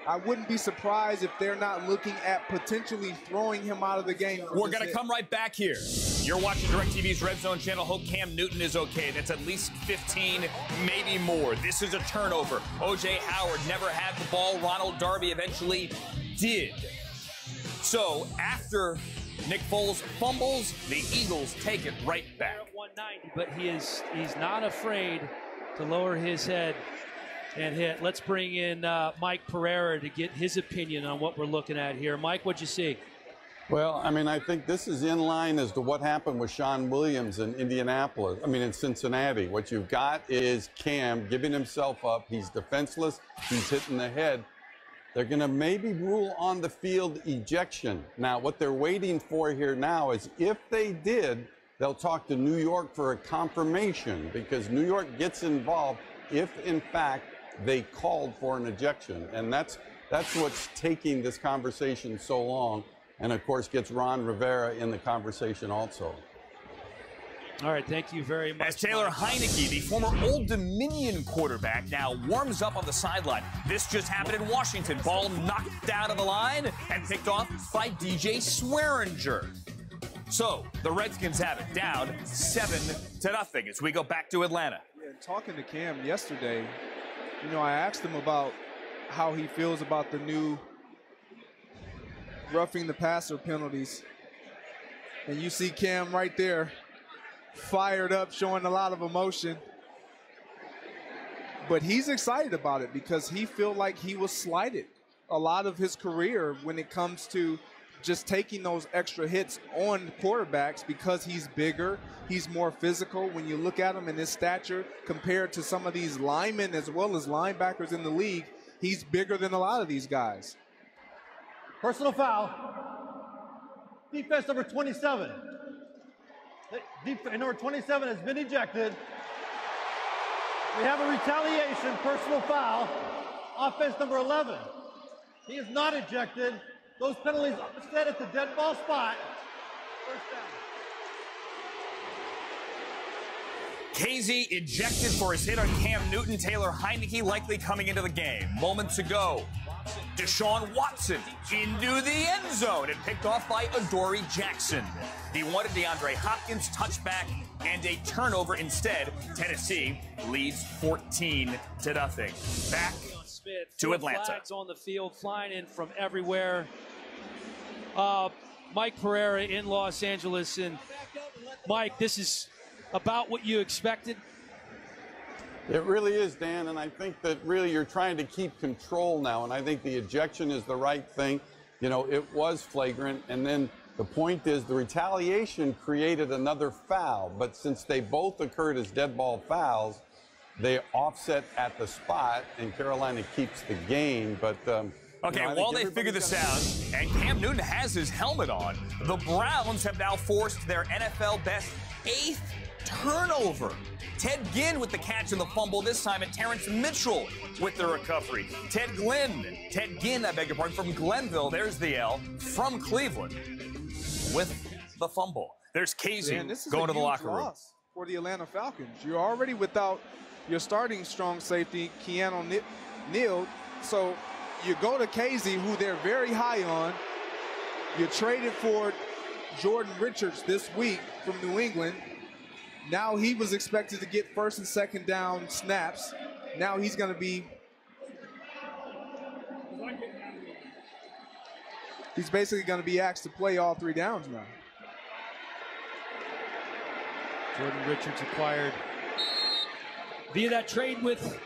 I wouldn't be surprised if they're not looking at potentially throwing him out of the game. We're going to come right back here. You're watching DirecTV's Red Zone channel. Hope Cam Newton is okay. That's at least 15, maybe more. This is a turnover. O.J. Howard never had the ball. Ronald Darby eventually did. So after Nick Foles fumbles, the Eagles take it right back. 190, but he's not afraid to lower his head and hit. Let's bring in Mike Pereira to get his opinion on what we're looking at here. Mike, what'd you see? Well, I mean, I think this is in line as to what happened with Sean Williams in in Cincinnati. What you've got is Cam giving himself up. He's defenseless. He's hitting the head. They're going to maybe rule on the field ejection. Now, what they're waiting for here now is if they did, they'll talk to New York for a confirmation, because New York gets involved if, in fact, they called for an ejection. And that's what's taking this conversation so long, and, of course, gets Ron Rivera in the conversation also. All right, thank you very much. As Taylor Heineke, the former Old Dominion quarterback, now warms up on the sideline. This just happened in Washington. Ball knocked out of the line and picked off by DJ Swearinger. So the Redskins have it down 7-0 as we go back to Atlanta. Yeah, talking to Cam yesterday, I asked him about how he feels about the new roughing the passer penalties. And you see Cam right there, fired up, showing a lot of emotion. But he's excited about it because he feels like he was slighted a lot of his career when it comes to just taking those extra hits on quarterbacks, because he's bigger, he's more physical. When you look at him in his stature compared to some of these linemen as well as linebackers in the league, he's bigger than a lot of these guys. Personal foul. Defense number 27. Number 27 has been ejected. We have a retaliation, personal foul. Offense number 11. He is not ejected. Those penalties are set at the dead ball spot. First down. KZ ejected for his hit on Cam Newton. Taylor Heineke likely coming into the game. Moments ago, Deshaun Watson into the end zone and picked off by Adoree Jackson. He wanted DeAndre Hopkins touchback and a turnover instead. Tennessee leads 14-0. Back to Atlanta. Flags on the field, flying in from everywhere. Mike Pereira in Los Angeles. And Mike, this is about what you expected. It really is, Dan, and I think that really you're trying to keep control now, and I think the ejection is the right thing. It was flagrant, and then the point is the retaliation created another foul, but since they both occurred as dead ball fouls, they offset at the spot, and Carolina keeps the game. But okay, while they figure this out, and Cam Newton has his helmet on, the Browns have now forced their NFL best 8th turnover. Ted Ginn with the catch and the fumble this time, and Terrence Mitchell with the recovery. Ted Ginn, I beg your pardon, from Glenville, there's the L, from Cleveland with the fumble. There's KZ going to the locker room. For the Atlanta Falcons. You're already without your starting strong safety, Keanu Neal. So you go to KZ, who they're very high on. You traded for Jordan Richards this week from New England. Now he was expected to get first and second down snaps. Now he's going to be... He's basically going to be asked to play all 3 downs now. Jordan Richards acquired via that trade with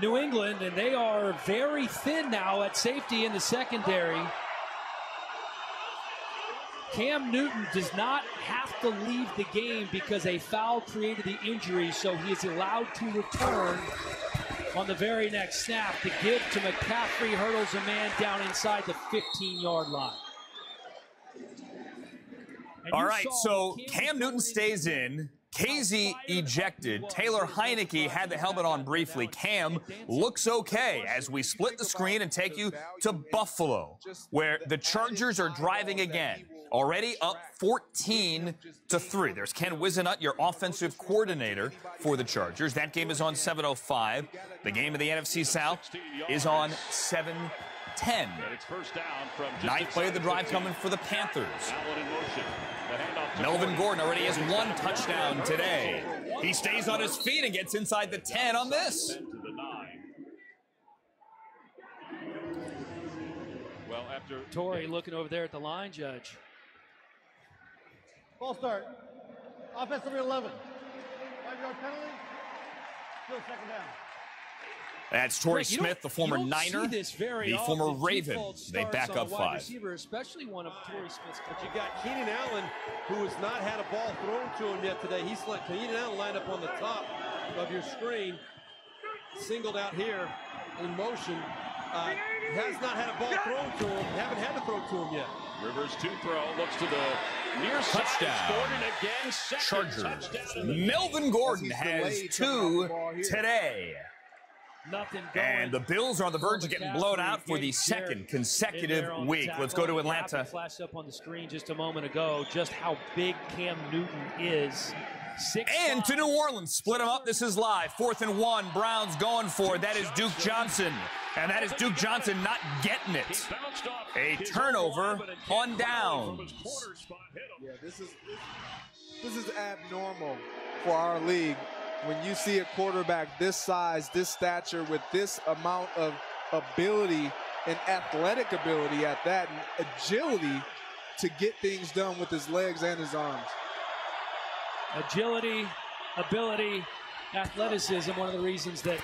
New England, and they are very thin now at safety in the secondary. Cam Newton does not have to leave the game because a foul created the injury, so he is allowed to return on the very next snap to give to McCaffrey. Hurdles a man down inside the 15-yard line. All right, so Cam Newton stays in. KZ ejected. Taylor Heineke had the helmet on briefly. Cam looks okay as we split the screen and take you to Buffalo, where the Chargers are driving again. Already up 14-3. There's Ken Wisenut, your offensive coordinator for the Chargers. That game is on 7:05. The game of the NFC South is on 7 10. And it's first down from just Ninth play of the drive coming for the Panthers. Allen in motion. The handoff to Melvin Gordon already has 1 touchdown today. He stays on his feet and gets inside the 10 on this. 10 to the 9. Well, after Torrey looking over there at the line judge. Ball start. Offense number 11. 5-yard penalty. Still second down. That's Torrey Smith, the former Niner, the former Raven. They back up 5. Receiver, especially one of Torrey Smith's. But you got Keenan Allen, who has not had a ball thrown to him yet today. He's let Keenan Allen line up on the top of your screen, singled out here in motion. Has not had a ball thrown to him. Haven't had to throw to him yet. Rivers to throw, looks to the near side. Touchdown. Gordon again, second Chargers. touchdown. Melvin Gordon has 2 today. Nothing going. And the Bills are on the verge of getting blown out for the second consecutive week. Let's go to Atlanta. Flashed up on the screen just a moment ago just how big Cam Newton is. 6'5". And to New Orleans, split them up. This is live. 4th and 1. Browns going for it. That is Duke Johnson. And that is Duke Johnson not getting it. A turnover on downs. Yeah, this is abnormal for our league. When you see a quarterback this size, this stature, with this amount of ability and athletic ability at that, and agility to get things done with his legs and his arms. Agility, ability, athleticism, one of the reasons that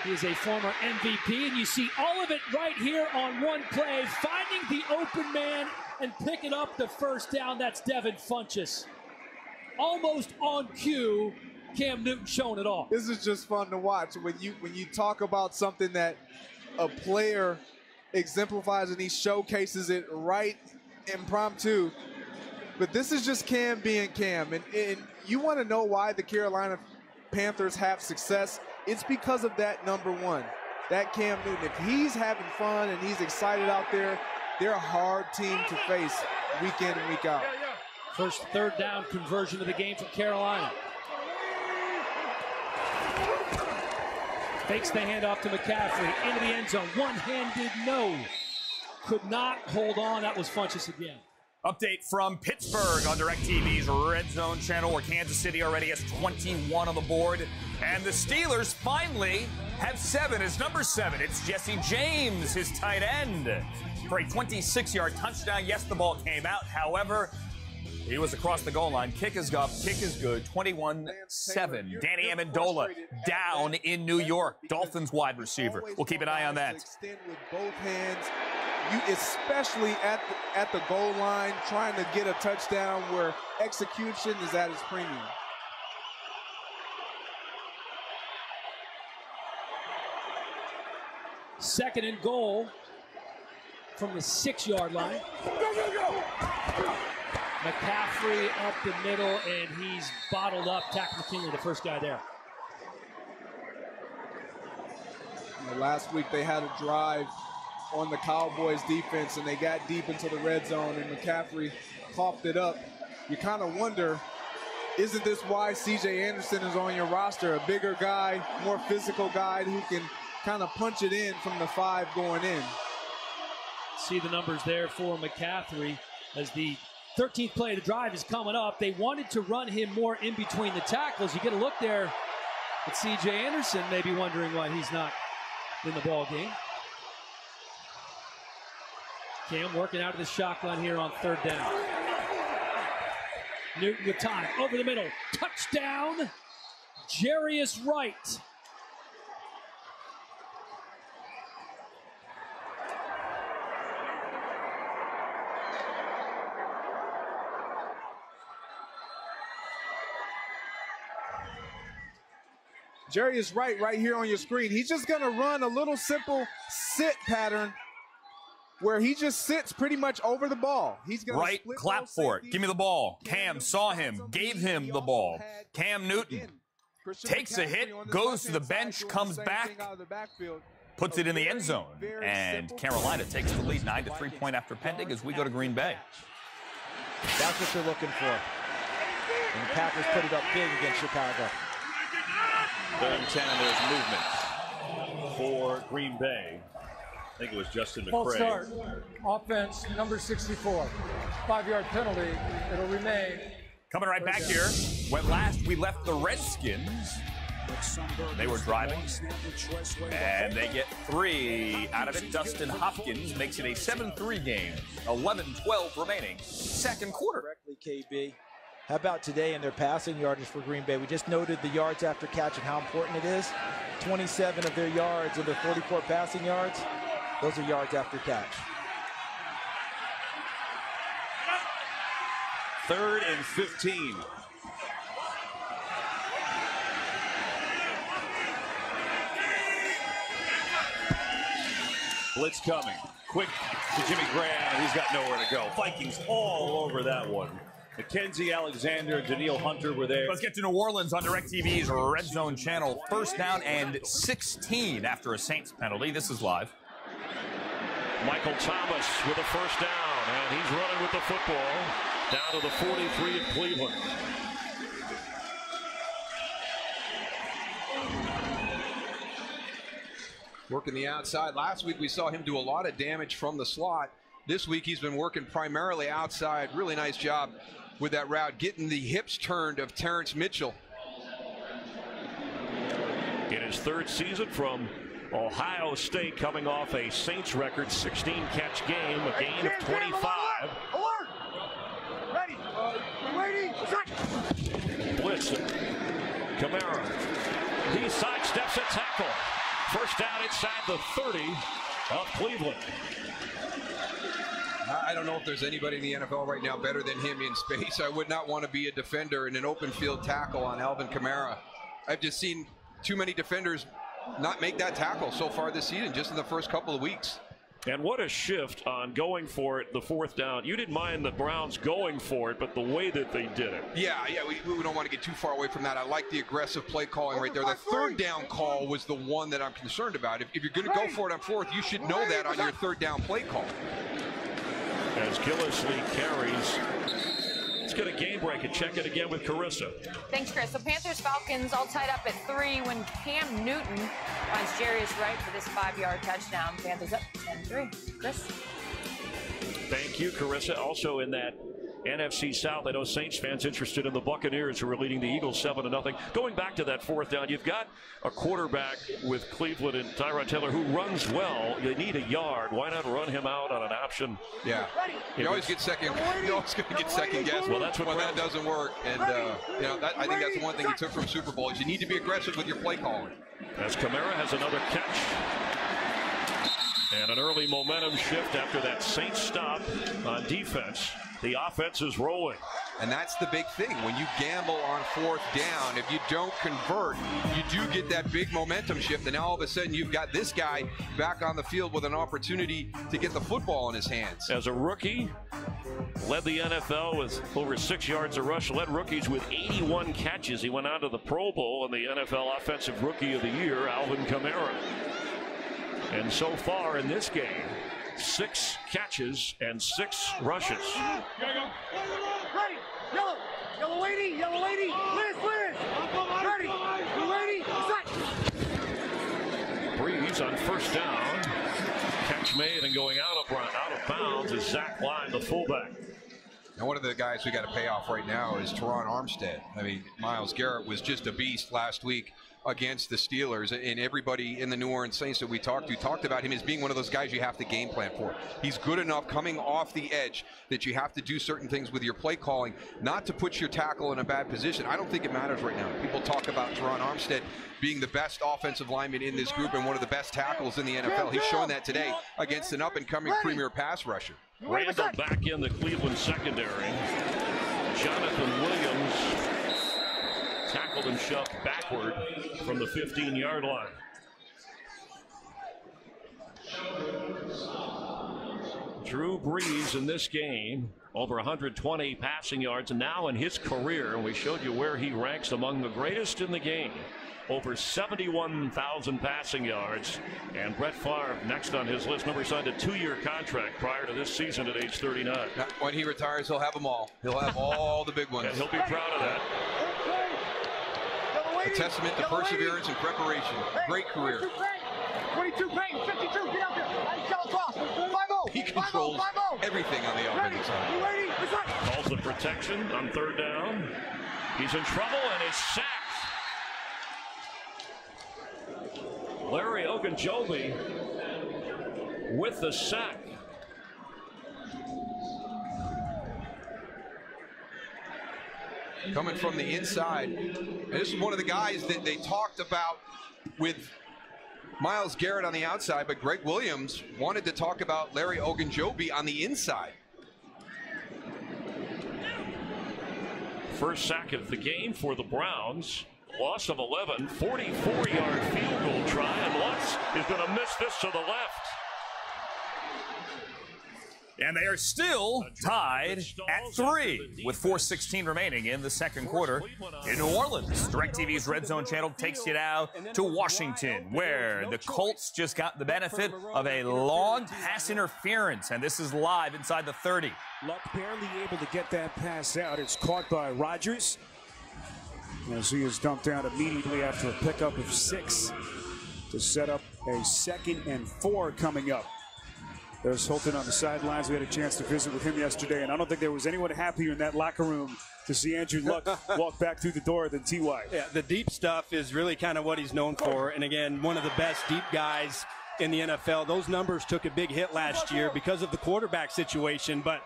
he is a former MVP. And you see all of it right here on one play, finding the open man and picking up the first down. That's Devin Funchess. Almost on cue, Cam Newton showing it all. This is just fun to watch. When you talk about something that a player exemplifies and he showcases it right impromptu. But this is just Cam being Cam. And you want to know why the Carolina Panthers have success? It's because of that number 1, that Cam Newton. If he's having fun and he's excited out there, they're a hard team to face week in and week out. First third down conversion of the game for Carolina. Fakes the handoff to McCaffrey into the end zone. One-handed no. Could not hold on. That was Funchess again. Update from Pittsburgh on DirecTV's Red Zone channel, where Kansas City already has 21 on the board. And the Steelers finally have 7. It's number 7. It's Jesse James, his tight end, for a 26-yard touchdown. Yes, the ball came out. However, he was across the goal line. Kick is up. Kick is good. 21-7. Danny Amendola down in New York. Dolphins wide receiver. We'll keep an eye on that. Extend with both hands. You, especially at the goal line, trying to get a touchdown where execution is at its premium. Second and goal from the 6-yard line. McCaffrey up the middle, and he's bottled up. Tackle McKinley, the first guy there. Last week they had a drive on the Cowboys defense, and they got deep into the red zone, and McCaffrey coughed it up. You kind of wonder, isn't this why C.J. Anderson is on your roster? A bigger guy, more physical guy who can kind of punch it in from the 5 going in. See the numbers there for McCaffrey as the 13th play of the drive is coming up. They wanted to run him more in between the tackles. You get a look there at C.J. Anderson, maybe wondering why he's not in the ball game. Cam working out of the shotgun here on third down. Newton with time, over the middle, touchdown, Jarius Wright. Jarius Wright right here on your screen. He's just going to run a little simple sit pattern where he just sits pretty much over the ball. He's going right, clap for it. Give me the ball. Cam saw him, gave him the ball. Cam Newton takes a hit, goes to the bench, comes back, puts it in the end zone. And Carolina takes the lead 9 to 3 point after pending as we go to Green Bay. That's what you're looking for. And the Packers put it up big against Chicago. 3rd and 10, and there's movement for Green Bay. think it was Justin False McCray. start. Offense, number 64. 5-yard penalty. It'll remain. Coming right back here. When last we left the Redskins, they were driving, and they get 3 out of it. Dustin Hopkins makes it a 7-3 game. 11-12 remaining. Second quarter. Correctly, KB. How about today in their passing yardage for Green Bay? We just noted the yards after catch and how important it is. 27 of their yards of their 44 passing yards, those are yards after catch. 3rd and 15. Blitz coming. Quick to Jimmy Graham. He's got nowhere to go. Vikings all over that one. Mackenzie Alexander, Daniil Hunter were there. Let's get to New Orleans on DirecTV's Red Zone channel. 1st down and 16 after a Saints penalty. This is live. Michael Thomas with a 1st down, and he's running with the football down to the 43 of Cleveland. Working the outside. Last week we saw him do a lot of damage from the slot. This week he's been working primarily outside. Really nice job with that route, getting the hips turned of Terrence Mitchell. In his 3rd season from Ohio State, coming off a Saints record 16-catch game, a gain of 25. Alert! Ready! Waiting! Blitzing. Kamara. He sidesteps a tackle. 1st down inside the 30 of Cleveland. I don't know if there's anybody in the NFL right now better than him in space. I would not want to be a defender in an open field tackle on Alvin Kamara. I've just seen too many defenders not make that tackle so far this season, just in the first couple of weeks. And what a shift on going for it, the 4th down. You didn't mind the Browns going for it, but the way that they did it. Yeah, we don't want to get too far away from that. I like the aggressive play calling right there. The 3rd down call was the one that I'm concerned about. If you're going to go for it on 4th, you should know that on your 3rd down play call. As Gillislee carries. Let's get a game break and check it again with Carissa. Thanks, Chris. So Panthers-Falcons all tied up at 3 when Cam Newton finds Jarius Wright for this 5-yard touchdown. Panthers up 10-3. Chris? Thank you, Carissa. Also in that NFC South, I know Saints fans interested in the Buccaneers, who are leading the Eagles 7-0. Going back to that 4th down, you've got a quarterback with Cleveland and Tyrod Taylor who runs well. You need a yard. Why not run him out on an option? Yeah. You always get second. You're always going to get second guess. Well, that's what that doesn't work. And I think that's the one thing you took from Super Bowl is you need to be aggressive with your play calling. As Kamara has another catch. And an early momentum shift after that Saints stop on defense. The offense is rolling. And that's the big thing. When you gamble on 4th down, if you don't convert, you do get that big momentum shift. And now all of a sudden you've got this guy back on the field with an opportunity to get the football in his hands. As a rookie, led the NFL with over 6 yards a rush, led rookies with 81 catches. He went on to the Pro Bowl and the NFL Offensive Rookie of the Year, Alvin Kamara. And so far in this game, 6 catches and 6 rushes. Ready! Yellow! Yellow lady! Yellow lady! Liz! Ready! You ready? Breeze on 1st down. Catch made and going out of bounds is Zach Line, the fullback. Now, one of the guys we got to pay off right now is Teron Armstead. I mean, Myles Garrett was just a beast last week against the Steelers, and everybody in the New Orleans Saints that we talked about him as being one of those guys you have to game plan for. He's good enough coming off the edge that you have to do certain things with your play calling, not to put your tackle in a bad position. I don't think it matters right now. People talk about Teron Armstead being the best offensive lineman in this group and one of the best tackles in the NFL. He's shown that today against an up-and-coming premier pass rusher. Randall back in the Cleveland secondary. Jonathan Williams tackled and shoved backward from the 15-yard line. Drew Brees in this game, over 120 passing yards, and now in his career, and we showed you where he ranks among the greatest in the game. Over 71,000 passing yards. And Brett Favre next on his list. Remember, he signed a 2-year contract prior to this season at age 39. Now, when he retires, he'll have them all. He'll have all the big ones. And he'll be proud of that. A testament to perseverance and preparation. Great career. 22, Payton, 52, get out there. Nice shot across. 5-0. He controls everything on the offensive side. You ready? Let's go. Calls the protection on third down. He's in trouble and is sacked. Larry Ogunjobi with the sack. Coming from the inside. And this is one of the guys that they talked about with Myles Garrett on the outside, but Greg Williams wanted to talk about Larry Ogunjobi on the inside. First sack of the game for the Browns. Loss of 11, 44-yard field goal try, and Lutz is going to miss this to the left. And they are still tied at 3 with 4:16 remaining in the second quarter in New Orleans. DirecTV's Red Zone channel takes you now to Washington, where the Colts just got the benefit of a long pass interference, and this is live inside the 30. Luck barely able to get that pass out. It's caught by Rodgers, as he is dumped down immediately after a pickup of 6 to set up a 2nd and 4 coming up. There's Hilton on the sidelines. We had a chance to visit with him yesterday, and I don't think there was anyone happier in that locker room to see Andrew Luck walk back through the door than T.Y. Yeah, the deep stuff is really kind of what he's known for. And again, one of the best deep guys in the NFL. Those numbers took a big hit last year because of the quarterback situation, but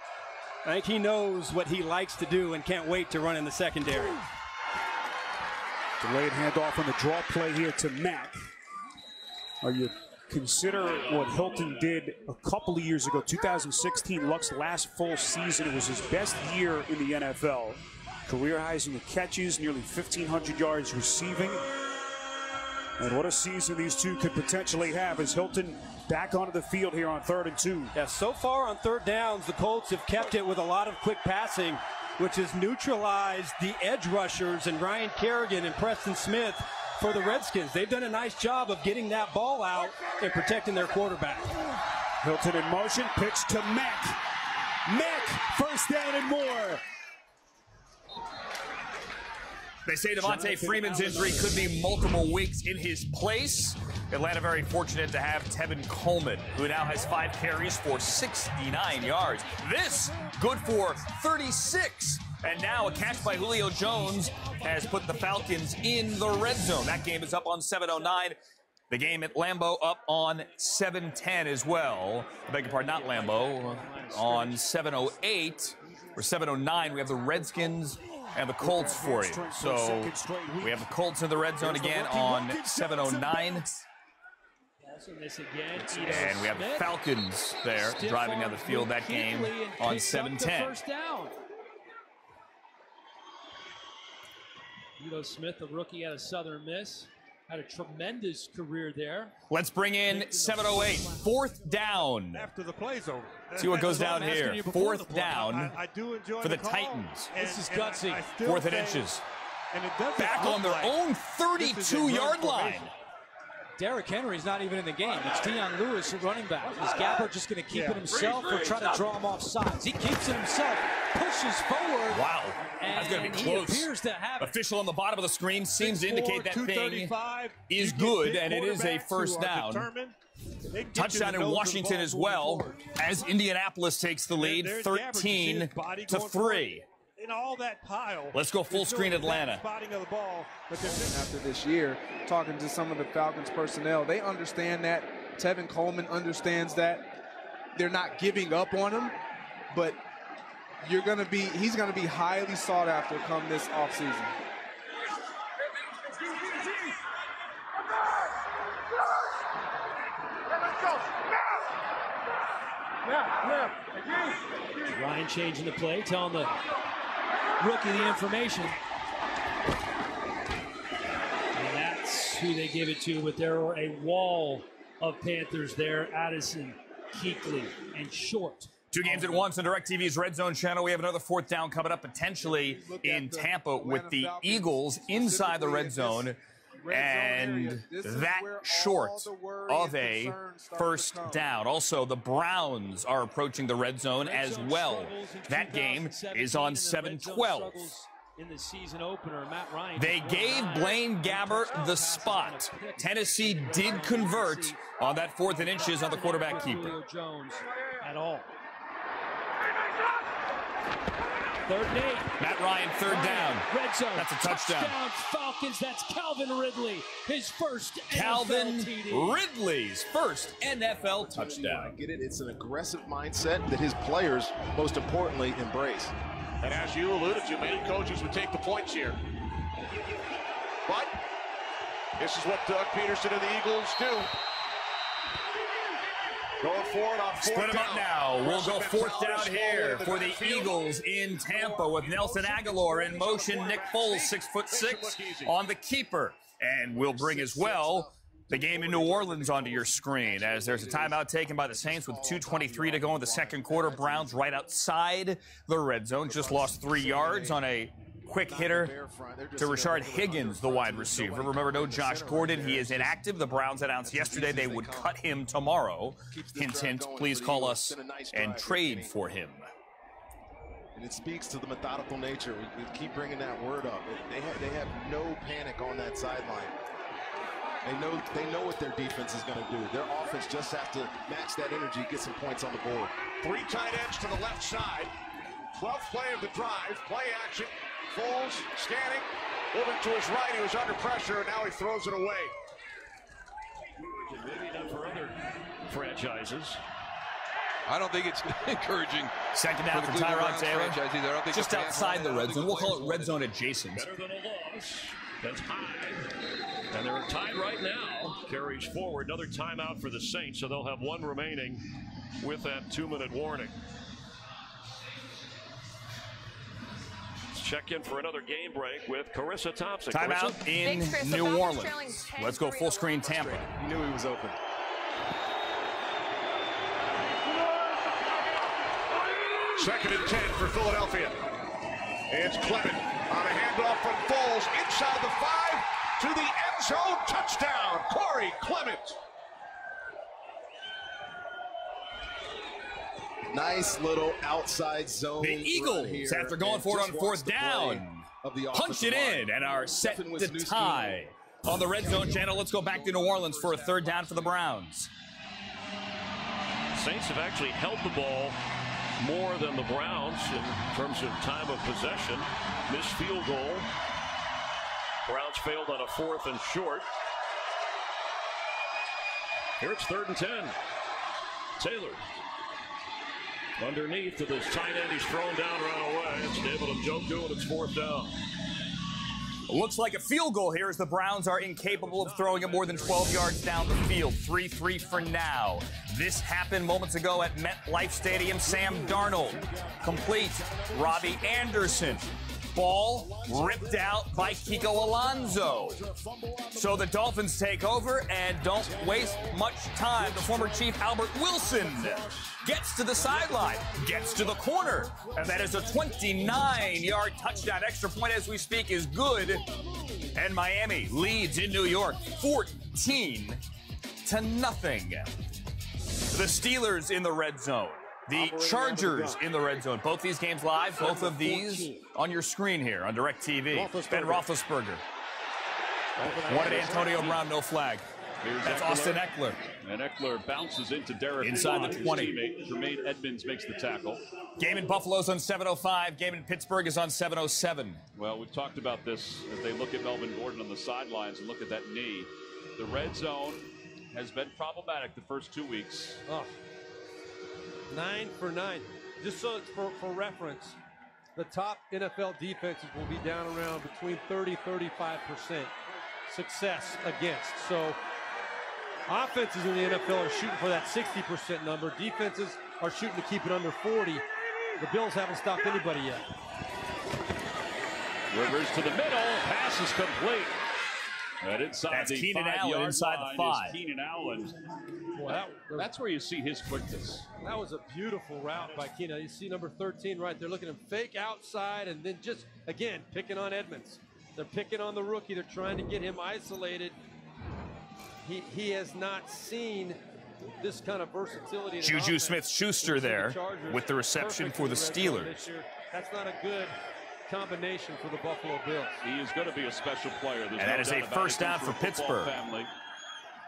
I think he knows what he likes to do and can't wait to run in the secondary. Delayed handoff on the draw play here to Mack. Are you consider what Hilton did a couple of years ago, 2016, Luck's last full season. It was his best year in the NFL. Career highs in the catches, nearly 1,500 yards receiving. And what a season these two could potentially have as Hilton back onto the field here on 3rd and 2. Yeah, so far on third downs, the Colts have kept it with a lot of quick passing, which has neutralized the edge rushers and Ryan Kerrigan and Preston Smith for the Redskins. They've done a nice job of getting that ball out and protecting their quarterback. Hilton in motion, pitch to Mack. Mack, first down and more. They say Devontae Freeman's injury could be multiple weeks in his place. Atlanta very fortunate to have Tevin Coleman, who now has 5 carries for 69 yards. This good for 36. And now a catch by Julio Jones has put the Falcons in the red zone. That game is up on 7:09. The game at Lambeau up on 7:10 as well. I beg your pardon, not Lambeau. On 7:08 or 7:09, we have the Redskins and the Colts for you. So we have the Colts in the red zone again on 7:09. And we have the Falcons there driving down the field that game on 7:10. Ito Smith, a rookie out of Southern Miss, had a tremendous career there. Let's bring in 7:08, 4th down. After the play's over. See what goes down here. 4th down I do enjoy for the call, Titans. This is gutsy. 4th and inches. And it doesn't back on their like own 32-yard line. Derrick Henry's not even in the game. It's Deion Lewis, running back. Is Gabbert just going to keep it himself or try to draw him off sides? He keeps it himself, pushes forward. Wow, that's going to be close. He appears to have Official on the bottom of the screen seems to indicate that thing is good, and it is a first down. Touchdown in Washington as well, as Indianapolis takes the lead, 13-3. In all that pile. Let's go full screen Atlanta. Spotting of the ball, but after this year, talking to some of the Falcons personnel, they understand that. Tevin Coleman understands that. They're not giving up on him, but he's going to be highly sought after come this offseason. Ryan changing the play, telling the rookie the information. And that's who they give it to, but there are a wall of Panthers there. Addison, Kuechly, and Short. 2 games at once on DirecTV's Red Zone channel. We have another 4th down coming up potentially in Tampa with the Eagles inside the red zone. And that short of a first down. Also, the Browns are approaching the red zone as well. That game is on 7:12. in the season opener. Matt Ryan. They gave Blaine Gabbert the spot. Tennessee did convert on that 4th and inches on the quarterback keeper. Julio Jones at all. 3rd and 8. Matt Ryan, 3rd down. Red zone. That's a touchdown. Falcons. That's Calvin Ridley. His first Calvin NFL TD. Ridley's first NFL touchdown. I get it. It's an aggressive mindset that his players, most importantly, embrace. And as you alluded to, many coaches would take the points here. But this is what Doug Peterson and the Eagles do. Going forward on 4th Split them down. up now. We'll go 4th down Ball here in for the backfield. Eagles in Tampa with Nelson Aguilar in motion. Nick Foles, 6'6", on the keeper. And we'll bring as well the game in New Orleans onto your screen as there's a timeout taken by the Saints with 2:23 to go in the 2nd quarter. Browns right outside the red zone. Just lost 3 yards on a quick hitter to Rashard Higgins, the wide receiver. Remember, no Josh Gordon. He is inactive. The Browns announced yesterday they would cut him tomorrow. Hint, hint, please call us and trade for him. And it speaks to the methodical nature. We keep bringing that word up. They have no panic on that sideline. They know what their defense is going to do. Their offense just has to match that energy, get some points on the board. 3 tight ends to the left side. 12th play of the drive. Play action. Foles scanning. Moving to his right. He was under pressure, and now he throws it away. Maybe not for other franchises. I don't think it's encouraging. Second down for Tyrod Taylor. I don't think Just outside the red zone. We'll call it red zone adjacent. Better than a loss. That's high. And they're tied right now. Carries forward. Another timeout for the Saints, so they'll have 1 remaining with that 2-minute warning. Let's check in for another game break with Carissa Thompson. Timeout in New Orleans. Let's go full screen Tampa. He knew he was open. Second and 10 for Philadelphia. It's Clement on a handoff from Foles inside the 5 to the end zone. Touchdown, Corey Clement. Nice little outside zone. The Eagles, after going for it on 4th down, punch it in and are set to tie. On the red zone channel, let's go back to New Orleans for a 3rd down for the Browns. Saints have actually held the ball more than the Browns in terms of time of possession. Missed field goal. Browns failed on a 4th and short. Here it's 3rd and 10. Taylor underneath to this tight end. He's thrown down right away. It's able to jump to it. It's 4th down. Looks like a field goal here as the Browns are incapable of throwing it more than 12 yards down the field. 3-3 for now. This happened moments ago at MetLife Stadium. Sam Darnold complete. Robbie Anderson. Ball ripped out by Kiko Alonso. So the Dolphins take over and don't waste much time. The former Chief Albert Wilson gets to the sideline, gets to the corner, and that is a 29-yard touchdown. Extra point as we speak is good. And Miami leads in New York 14-0. The Steelers in the red zone. The Chargers in the red zone. Both these games live, both of these on your screen here on DirecTV. Ben Roethlisberger. What did Antonio Brown, no flag? That's Austin Eckler. And Eckler bounces into Derek inside the 20. Jermaine Edmonds makes the tackle. Game in Buffalo's on 7:05. Game in Pittsburgh is on 7:07. Well, we've talked about this as they look at Melvin Gordon on the sidelines and look at that knee. The red zone has been problematic the first 2 weeks. Oh. 9 for 9. Just so it's for reference, the top NFL defenses will be down around between 30-35% success against. So offenses in the NFL are shooting for that 60% number. Defenses are shooting to keep it under 40. The Bills haven't stopped anybody yet. Rivers to the middle. Pass is complete. And inside That's the Keenan 5 Allen yard inside line the 5. is Keenan Allen. Well, that's where you see his quickness. That was a beautiful route by Keenan. You see number 13 right there. Look at him fake outside and then just, again, picking on Edmonds. They're picking on the rookie. They're trying to get him isolated. He has not seen this kind of versatility. Juju Smith-Schuster there with the reception for the Steelers. That's not a good combination for the Buffalo Bills. He is going to be a special player. And that is a first down for Pittsburgh.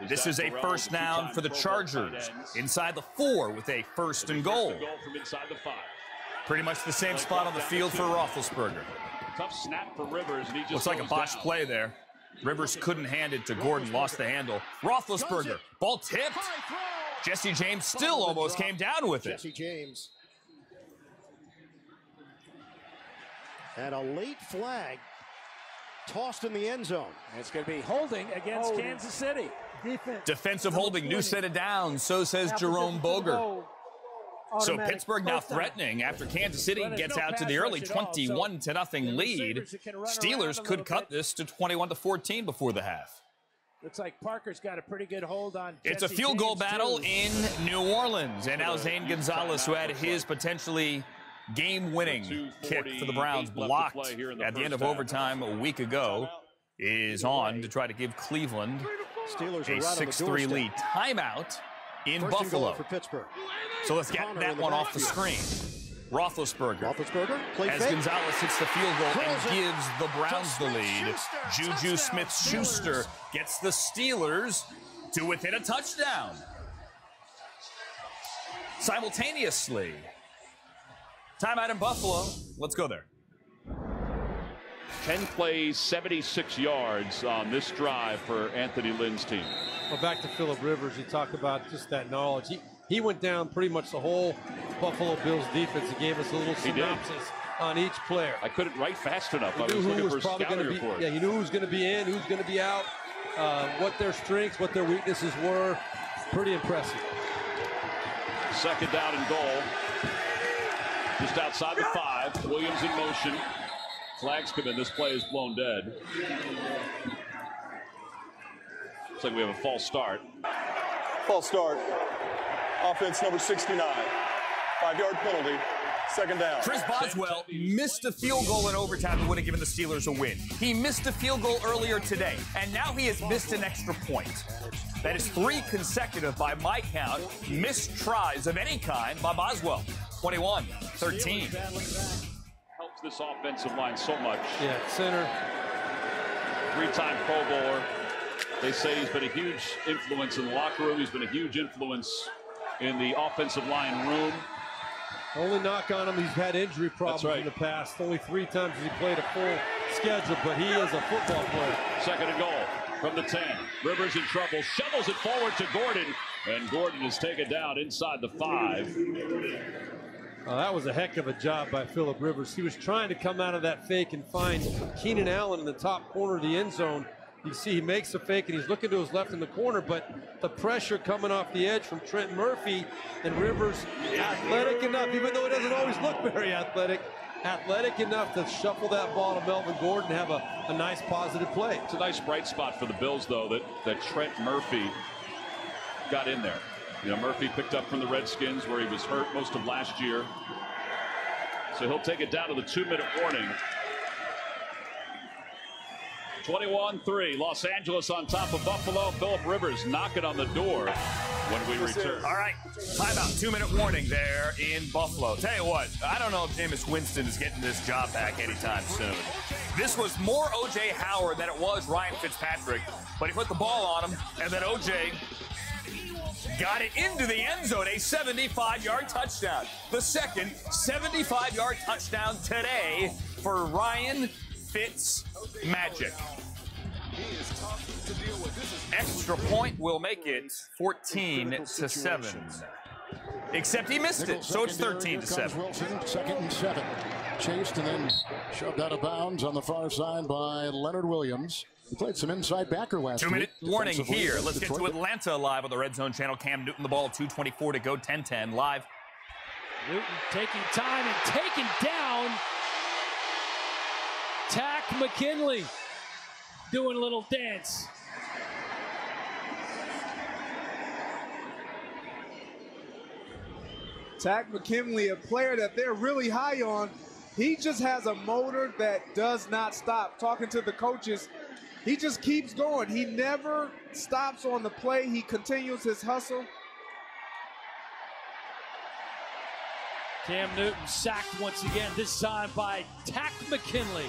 This is a first down for the Chargers. Inside the 4 with a first and goal. From inside the 5. Pretty much the same spot on the field for Roethlisberger. Tough snap for Rivers, and he just Looks like a botched play there. Rivers couldn't hand it to Gordon, lost the handle. Roethlisberger, ball tipped. Jesse James still almost came down with it. Jesse James. And a late flag tossed in the end zone. It's going to be holding against Kansas City. Defensive holding, new set of downs, so says Jerome Boger. So Pittsburgh now threatening after Kansas City gets out to the early 21-0 lead. Steelers could cut this to 21-14 before the half. Looks like Parker's got a pretty good hold on It's a field goal battle in New Orleans, and now Zane Gonzalez, who had his potentially game-winning kick for the Browns blocked at the end of overtime a week ago, is on to try to give Cleveland a 6-3 lead. Timeout in Buffalo. For Pittsburgh. So let's get that one off the screen. Roethlisberger as Gonzalez hits the field goal and gives the Browns the lead. Juju Smith-Schuster gets the Steelers to within a touchdown. Simultaneously. Timeout in Buffalo. Let's go there. 10 plays, 76 yards on this drive for Anthony Lynn's team. Well, back to Phillip Rivers, you talk about just that knowledge. He went down pretty much the whole Buffalo Bills defense. He gave us a little synopsis on each player. I couldn't write fast enough. I He was knew who looking was for a probably going scouting to be. report. Yeah, he knew who was going to be in, who's going to be out, what their strengths, what their weaknesses were. Pretty impressive. Second down and goal. Just outside the 5. Williams in motion. Flags come in. This play is blown dead. Looks like we have a false start. False start. Offense number 69. 5-yard penalty. Second down. Chris Boswell missed a field goal in overtime that would have given the Steelers a win. He missed a field goal earlier today, and now he has missed an extra point. That is 3 consecutive, by my count, missed tries of any kind by Boswell. 21-13. Helps this offensive line so much. Yeah, center. 3-time Pro Bowler. They say he's been a huge influence in the locker room. He's been a huge influence in the offensive line room. Only knock on him, he's had injury problems in the past. Only 3 times has he played a full schedule, but he is a football player. Second and goal from the 10. Rivers in trouble, shovels it forward to Gordon, and Gordon is taken down inside the 5. That was a heck of a job by Phillip Rivers. He was trying to come out of that fake and find Keenan Allen in the top corner of the end zone. You see he makes a fake and he's looking to his left in the corner, but the pressure coming off the edge from Trent Murphy, and Rivers athletic enough, even though he doesn't always look very athletic enough to shuffle that ball to Melvin Gordon and have a nice positive play. It's a nice bright spot for the Bills, though, that Trent Murphy got in there. You know, Murphy picked up from the Redskins where he was hurt most of last year. So he'll take it down to the 2-minute warning. 21-3, Los Angeles on top of Buffalo. Phillip Rivers knocking on the door when we return. All right, timeout, 2-minute warning there in Buffalo. Tell you what, I don't know if Jameis Winston is getting this job back anytime soon. This was more O.J. Howard than it was Ryan Fitzpatrick, but he put the ball on him, and then O.J. got it into the end zone, a 75-yard touchdown. The second 75-yard touchdown today for Ryan Fitzmagic. Extra point will make it 14-7. Except he missed it, so it's 13-7. Wilson, 2nd and 7. Chased and then shoved out of bounds on the far side by Leonard Williams. He played some inside backer last week. 2-minute warning here. Let's get to Atlanta live on the Red Zone channel. Cam Newton, the ball, 2:24 to go, 10-10 live. Newton taking time and taking down Tack McKinley, doing a little dance. Tack McKinley, a player that they're really high on. He just has a motor that does not stop. Talking to the coaches, he just keeps going. He never stops on the play. He continues his hustle. Cam Newton sacked once again, this time by Tack McKinley.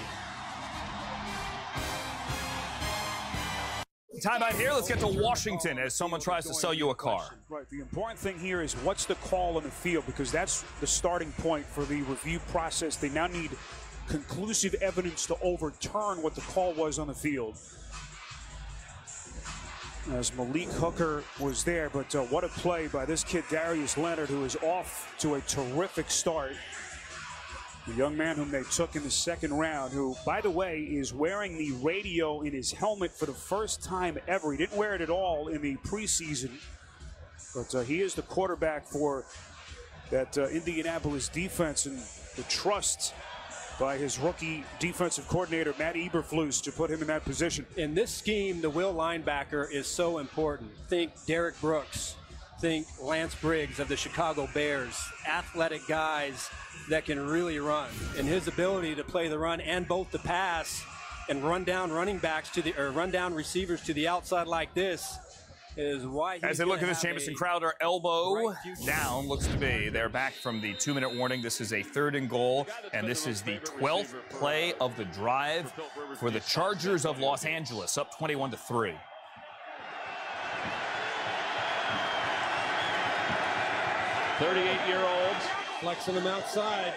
Timeout here. Let's get to Washington as someone tries to sell you a car. Right. The important thing here is what's the call on the field, because that's the starting point for the review process. They now need conclusive evidence to overturn what the call was on the field. As Malik Hooker was there, but what a play by this kid, Darius Leonard, who is off to a terrific start. The young man whom they took in the second round, who, by the way, is wearing the radio in his helmet for the first time ever. He didn't wear it at all in the preseason, but he is the quarterback for that Indianapolis defense, and the trust by his rookie defensive coordinator, Matt Eberflus, to put him in that position. In this scheme, the will linebacker is so important. Think Derek Brooks. Think Lance Briggs of the Chicago Bears. Athletic guys that can really run. And his ability to play the run and both the pass and run down running backs to the, or run down receivers to the outside like this is why he's as they look at this, Jamison Crowder elbow down looks to be. They're back from the 2-minute warning. This is a 3rd and goal, and this is the 12th play of the drive for the Chargers of Los Angeles, up 21-3. .38-year-olds flexing them outside.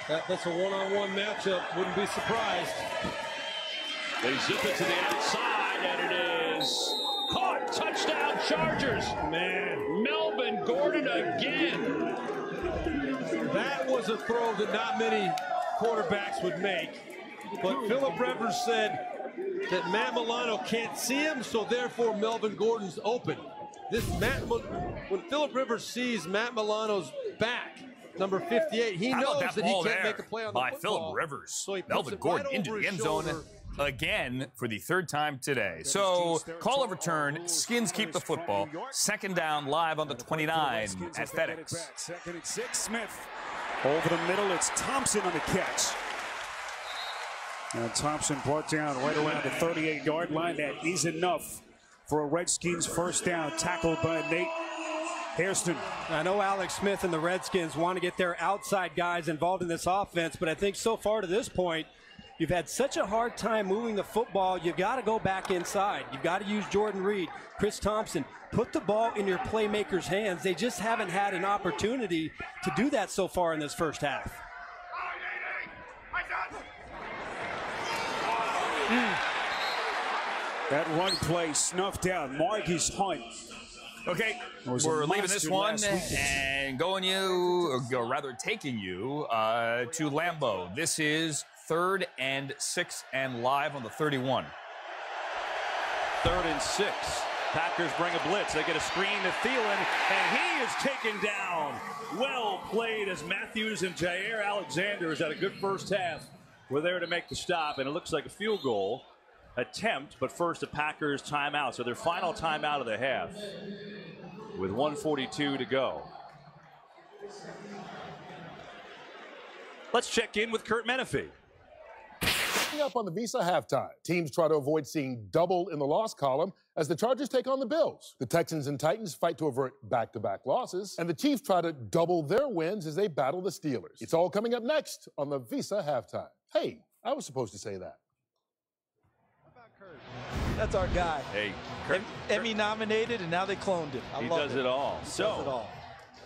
That's a one-on-one matchup. Wouldn't be surprised. They zip it to the outside, and it is caught. Touchdown, Chargers. Man, Melvin Gordon again. That was a throw that not many quarterbacks would make. But Philip Rivers said that Matt Milano can't see him, so therefore Melvin Gordon's open. When Philip Rivers sees Matt Milano's back, number 58, he knows that he can't make a play on the by football. Philip Rivers. So he Melvin Gordon into the end zone again for the 3rd time today. So call of return. Skins keep the football. 2nd down live on the 29 at FedEx. 2nd and 6. Smith over the middle. It's Thompson on the catch. And Thompson brought down right around the 38-yard line. That is enough for a Redskins first down, tackled by Nate Hairston. I know Alex Smith and the Redskins want to get their outside guys involved in this offense, but I think so far to this point, you've had such a hard time moving the football, you've got to go back inside. You've got to use Jordan Reed, Chris Thompson. Put the ball in your playmakers' hands. They just haven't had an opportunity to do that so far in this first half. That run play snuffed out. Marcus Hunt. Okay, we're leaving this one and taking you to Lambeau. This is 3rd and 6 and live on the 31. 3rd and 6. Packers bring a blitz. They get a screen to Thielen, and he is taken down. Well played as Matthews and Jair Alexander has had a good first half. We're there to make the stop, and it looks like a field goal attempt, but first a Packers timeout. So their final timeout of the half with 1:42 to go. Let's check in with Kurt Menefee. Coming up on the Visa halftime, teams try to avoid seeing double in the loss column as the Chargers take on the Bills. The Texans and Titans fight to avert back-to-back losses, and the Chiefs try to double their wins as they battle the Steelers. It's all coming up next on the Visa halftime. Hey, I was supposed to say that. That's our guy. Hey, Kurt. Emmy nominated, and now they cloned him. He does it all.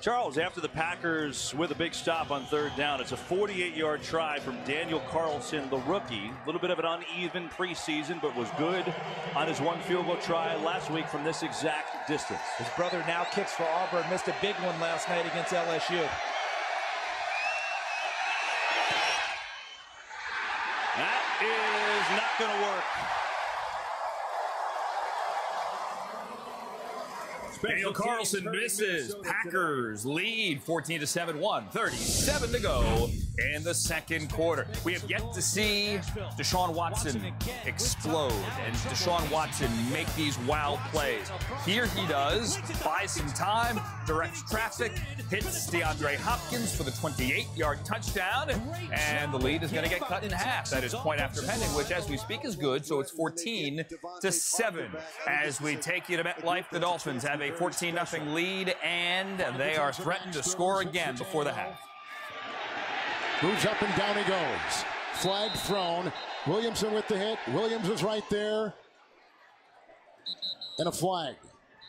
Charles, after the Packers with a big stop on 3rd down, it's a 48-yard try from Daniel Carlson, the rookie. A little bit of an uneven preseason, but was good on his 1 field goal try last week from this exact distance. His brother now kicks for Auburn. Missed a big one last night against LSU. That is not going to work. Daniel Carlson misses. Packers lead 14-7, 1:37 to go in the 2nd quarter. We have yet to see Deshaun Watson explode and Deshaun Watson make these wild plays. Here he does, buys some time, directs traffic, hits DeAndre Hopkins for the 28-yard touchdown, and the lead is going to get cut in half. That is point after pending, which as we speak is good, so it's 14-7. As we take you to MetLife, the Dolphins have a 14-0 lead, and they are threatened to score again before the half. Moves up and down he goes. Flag thrown. Williamson with the hit. Williams is right there. And a flag.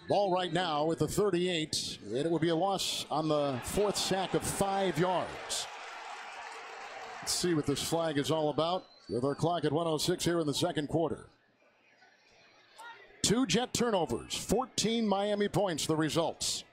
Ball right now with the 38. And it would be a loss on the 4th sack of 5 yards. Let's see what this flag is all about. With our clock at 1:06 here in the second quarter. 2 Jet turnovers. 14 Miami points the results.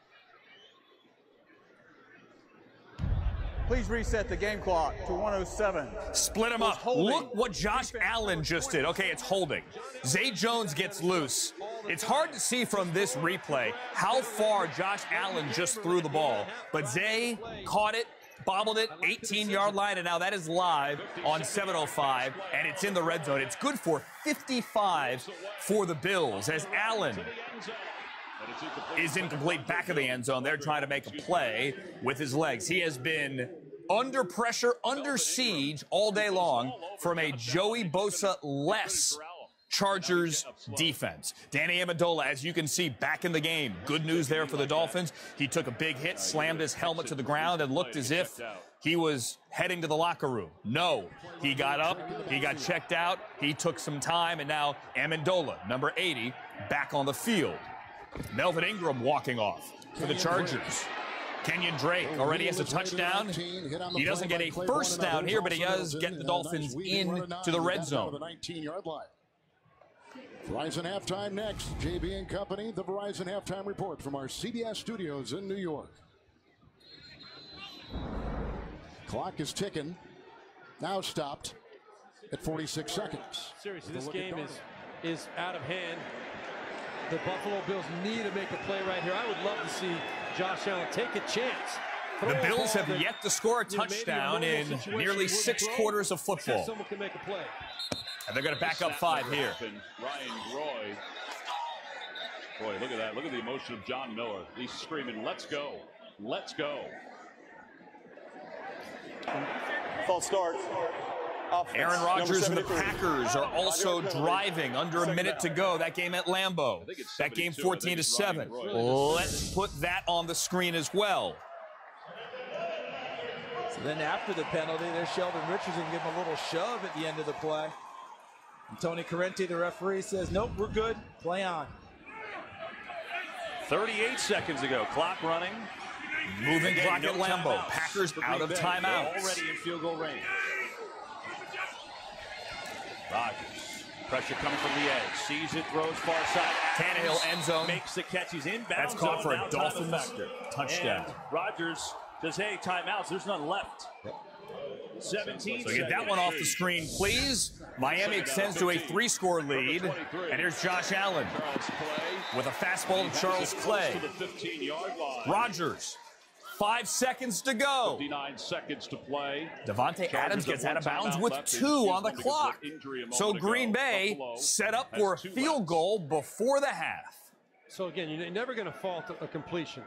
Please reset the game clock to 1:07. Split him up. Look what Josh Allen just did. Okay, it's holding. Zay Jones gets loose. It's hard to see from this replay how far Josh Allen just threw the ball. But Zay caught it, bobbled it, 18-yard line, and now that is live on 7:05, and it's in the red zone. It's good for 55 for the Bills as Allen is incomplete back of the end zone. They're trying to make a play with his legs. He has been under pressure, under siege all day long from a Joey Bosa-less Chargers defense. Danny Amendola, as you can see, back in the game. Good news there for the Dolphins. He took a big hit, slammed his helmet to the ground, and looked as if he was heading to the locker room. No, he got up, he got checked out, he took some time, and now Amendola, number 80, back on the field. Melvin Ingram walking off for the Chargers. Kenyon Drake already has a touchdown. He doesn't get a first down here, but he does get the Dolphins into the red zone. Verizon halftime next. JB and Company, the Verizon halftime report from our CBS studios in New York. Clock is ticking. Now stopped at 46 seconds. Seriously, this game is out of hand. The Buffalo Bills need to make a play right here. I would love to see Josh Allen take a chance. The Bills have yet to score a touchdown in nearly 6 quarters of football. Someone can make a play. And they're going to back up 5 here. Ryan Roy. Boy, look at that. Look at the emotion of John Miller. He's screaming, let's go. Let's go. False start. Aaron Rodgers and the Packers are also driving under a minute to go. That game at Lambeau. That game 14-7. Let's put that on the screen as well. So then after the penalty, there's Sheldon Richardson give him a little shove at the end of the play. And Tony Correnti, the referee, says, nope, we're good. Play on. 38 seconds ago. Clock running. Moving clock at Lambeau. Packers out of timeouts. Already in field goal range. Rodgers. Pressure coming from the edge. Sees it, throws far side. Tannehill end zone. Makes the catch. He's inbound. That's caught for a Dolphins touchdown. And Rodgers says, hey, timeouts. There's none left. 17. So get that one off the screen, please. Miami extends to a 3-score lead. And here's Josh Allen with a fastball to Charles Clay. Rodgers. 5 seconds to go. 59 seconds to play. Devontae Adams gets out of bounds with 2 on the clock. So Green Bay set up for a field goal before the half. So again, you're never going to fault a completion.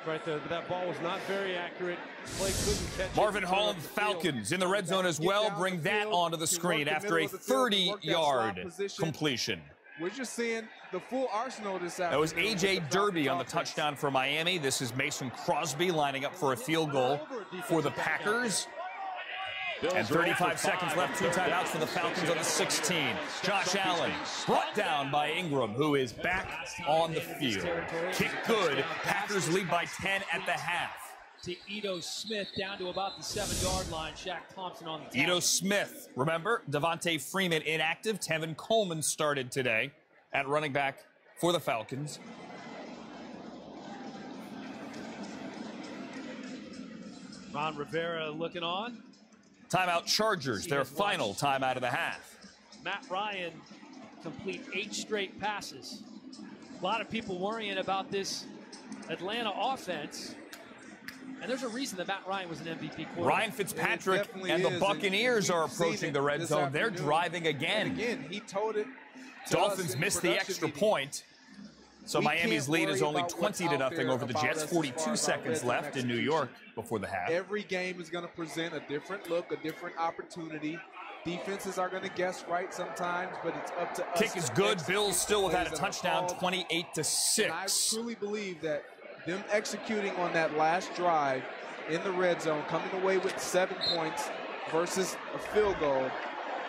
Right, that ball was not very accurate. Clay couldn't catch it. Marvin Hall and the Falcons in the red zone as well. Bring that onto the screen after a 30-yard completion. We're just seeing the full arsenal this afternoon. That was A.J. Derby on the touchdown for Miami. This is Mason Crosby lining up for a field goal for the Packers. And 35 seconds left, 2 timeouts for the Falcons on the 16. Josh Allen brought down by Ingram, who is back on the field. Kick good. Packers lead by 10 at the half. To Ito Smith down to about the 7-yard line. Shaq Thompson on the tackle. Ito Smith. Remember, Devontae Freeman inactive. Tevin Coleman started today at running back for the Falcons. Ron Rivera looking on. Timeout Chargers, their final timeout of the half. Matt Ryan complete 8 straight passes. A lot of people worrying about this Atlanta offense. And there's a reason that Matt Ryan was an MVP quarterback. Ryan Fitzpatrick and the Buccaneers are approaching the red zone. They're driving again. And again, he told it. Dolphins missed the extra point. So Miami's lead is only 20-0 over the Jets. 42 seconds left in New York before the half. Every game is going to present a different look, a different opportunity. Defenses are going to guess right sometimes, but it's up to us. Kick is good. Bills still without a touchdown, 28-6. And I truly believe that them executing on that last drive in the red zone, coming away with 7 points versus a field goal,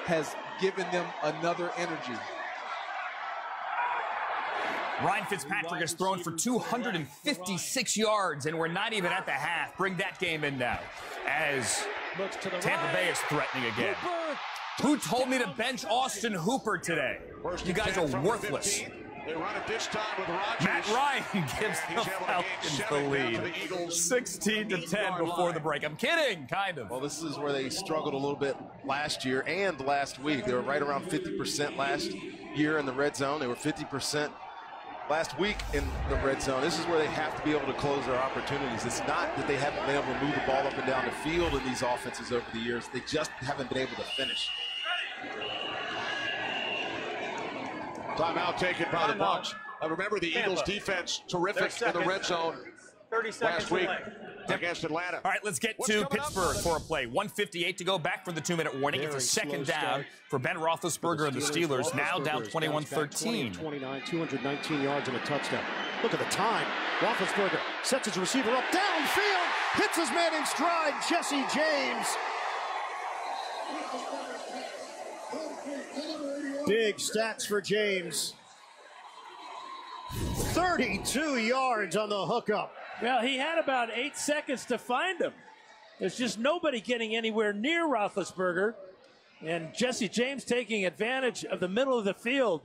has given them another energy. Ryan Fitzpatrick has thrown for 256 yards, and we're not even at the half. Bring that game in now, as Tampa Bay is threatening again. Who told me to bench Austin Hooper today? You guys are worthless. They run it this time with Rodgers. Matt Ryan gives the Falcons the lead. 16-10 before the break. I'm kidding, kind of. Well, this is where they struggled a little bit last year and last week. They were right around 50% last year in the red zone. They were 50% last week in the red zone. This is where they have to be able to close their opportunities. It's not that they haven't been able to move the ball up and down the field in these offenses over the years. They just haven't been able to finish. Timeout taken by the Bucs. Remember, the Eagles' defense terrific in the red zone 30 seconds last week against Atlanta. All right, let's get to Pittsburgh for a play. 1:58 to go. Back for the 2-minute warning. It's a second down for Ben Roethlisberger and the Steelers. Now down 21-13. 219 yards and a touchdown. Look at the time. Roethlisberger sets his receiver up downfield, hits his man in stride. Jesse James. Big stats for James. 32 yards on the hookup. Well, he had about 8 seconds to find him. There's just nobody getting anywhere near Roethlisberger. And Jesse James taking advantage of the middle of the field.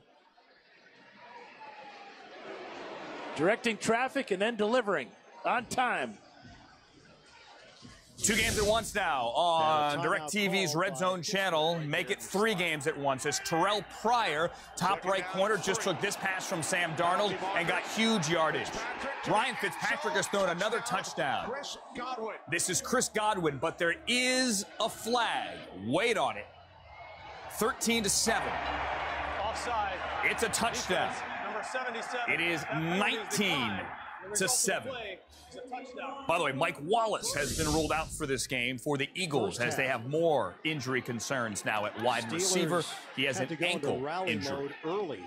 Directing traffic and then delivering on time. 2 games at once now on DirecTV's Red Zone channel. Make it 3 games at once as Terrell Pryor, top right corner, just took this pass from Sam Darnold and got huge yardage. Ryan Fitzpatrick has thrown another touchdown. This is Chris Godwin, but there is a flag. Wait on it. 13-7. Offside. It's a touchdown. Number 77. It is 19-7. By the way, Mike Wallace has been ruled out for this game for the Eagles as they have more injury concerns now at wide receiver. He has an ankle injury. Early.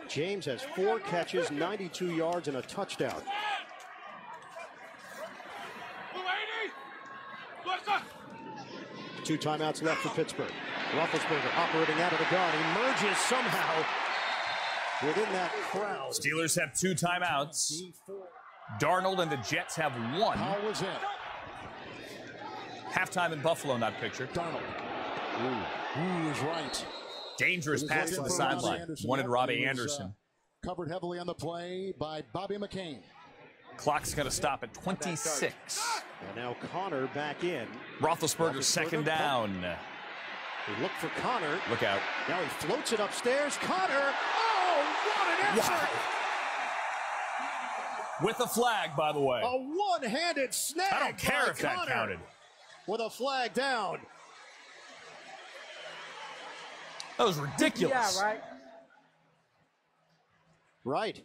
James has 4 catches, 92 yards, and a touchdown. Two timeouts left for Pittsburgh. Roethlisberger operating out of the gun, emerges somehow within that crowd. Steelers have 2 timeouts. Darnold and the Jets have 1. Powell was in. Halftime in Buffalo not pictured. Darnold. Ooh, is right. Dangerous pass to the sideline. Wanted Robbie Anderson. Covered heavily on the play by Bobby McCain. Clock's going to stop at 26. And now Connor back in. Roethlisberger's second down. They look for Connor. Look out. Now he floats it upstairs. Connor. Oh, what an effort. Wow. With a flag, by the way. A one-handed snag. I don't care if Connor that counted. With a flag down. That was ridiculous. Yeah, right. Right.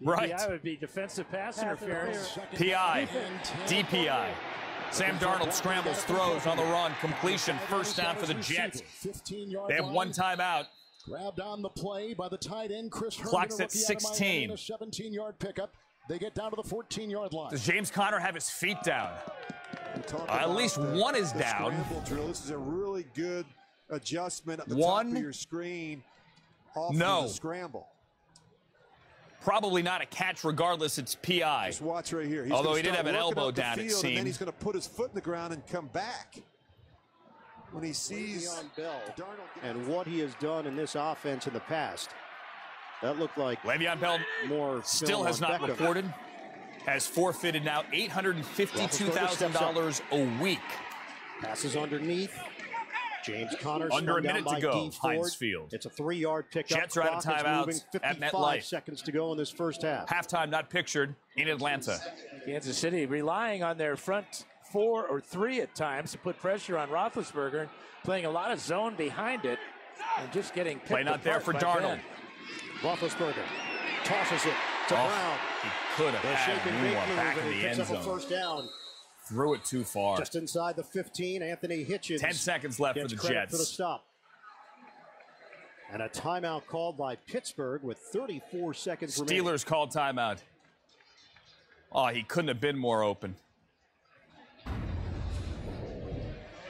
Right. That would be defensive pass interference. PI. DPI. Sam Darnold scrambles, throws on the run, completion, first down for the Jets. They have 1 timeout. Grabbed on the play by the tight end, Chris Herndon. Clock's at 16. A 17-yard pickup. They get down to the 14-yard line. Does James Conner have his feet down? At least one is down. Drill. This is a really good adjustment at the top of your screen. Off No. the scramble. Probably not a catch regardless, it's PI. Just watch right here. He's Although gonna he did start have an working elbow up the down, it field, and then seemed. he's going to put his foot in the ground and come back. When he sees Bell and what he has done in this offense in the past, that looked like Le'Veon Bell more still has not reported. Has forfeited now $852,000 a week. Passes underneath. James Conner Under a down minute by to go, D. Ford. Heinz Field. It's a 3-yard pickup. Jets are out of Clock is moving. timeouts at 55 MetLife. seconds to go in this first half. Halftime not pictured in Atlanta. Kansas City relying on their front 4 or 3 at times to put pressure on Roethlisberger, playing a lot of zone behind it, and just getting picked Play not there apart for by Darnold. Ben. Roethlisberger tosses it to Brown. He could have They'll shake had and more bake move, back and in he the picks end up a zone. first down. Threw it too far. Just inside the 15, Anthony Hitchens. 10 seconds left for gets the credit Jets. for the stop. And a timeout called by Pittsburgh with 34 seconds remaining. Steelers called timeout. Oh, he couldn't have been more open.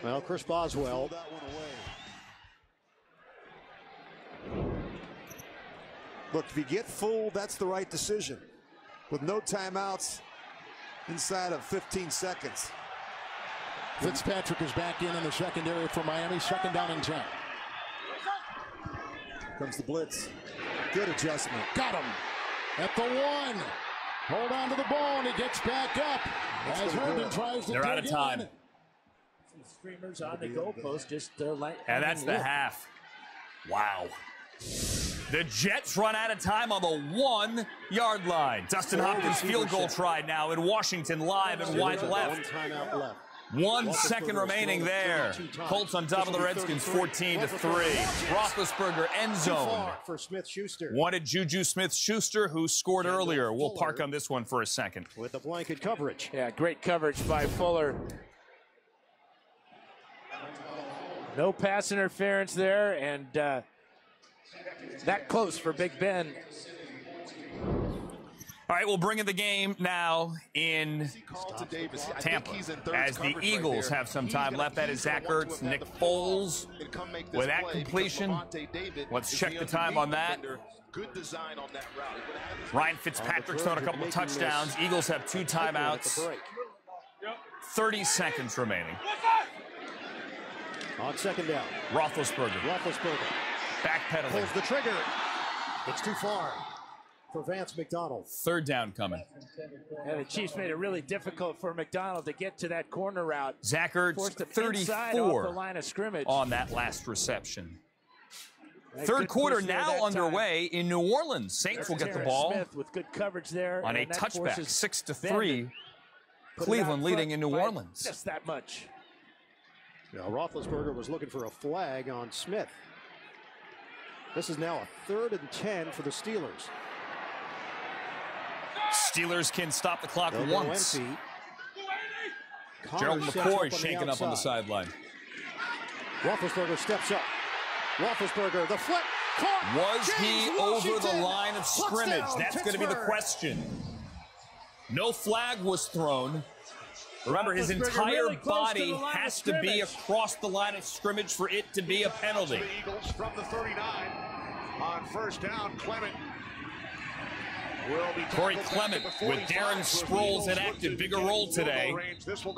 Well, Chris Boswell. Look, if you get fooled, that's the right decision. With no timeouts inside of 15 seconds. Fitzpatrick is back in the secondary for Miami. 2nd down and 10. Comes the blitz. Good adjustment. Got him at the 1. Hold on to the ball, and he gets back up. As Herndon tries to They're out of time. Some streamers on the goalpost, just like. And that's the half. Wow. The Jets run out of time on the 1-yard line. Dustin Hopkins field goal tried now in Washington, live and wide left. 1 timeout left. 1 second remaining there. Colts on top of the Redskins, 14-3. Roethlisberger end zone. For Smith-Schuster. Wanted Juju Smith-Schuster, who scored earlier. We'll park on this one for a second. With the blanket coverage. Yeah, great coverage by Fuller. No pass interference there, and that close for Big Ben. All right, we'll bring in the game now in Tampa as the Eagles have some time left. That is Zach Ertz, Nick Foles with that completion. Let's check the time on that. Ryan Fitzpatrick's thrown a couple of touchdowns. Eagles have 2 timeouts. 30 seconds remaining. On 2nd down. Roethlisberger. Backpedaling. Pulls the trigger. It's too far for Vance McDonald. 3rd down coming. Yeah, the Chiefs made it really difficult for McDonald to get to that corner route. Zach Ertz, 34 the line of scrimmage on that last reception. 3rd quarter now underway in New Orleans. Saints will get the ball. Smith with good coverage there on a touchback, 6-3. Cleveland leading in New Orleans. Just that much. Now, Roethlisberger was looking for a flag on Smith. This is now a 3rd and 10 for the Steelers. Steelers can stop the clock once. Gerald McCoy shaking up on the sideline. Roethlisberger steps up. Roethlisberger, the flip. Caught. Was he over the line of scrimmage? Touchdown, That's going to be the question. No flag was thrown. Remember, his entire body has to be across the line of scrimmage for it to be a penalty. The Eagles from the 39 on 1st down. Clement will be Corey Clement with Darren Sproles inactive. Bigger role today.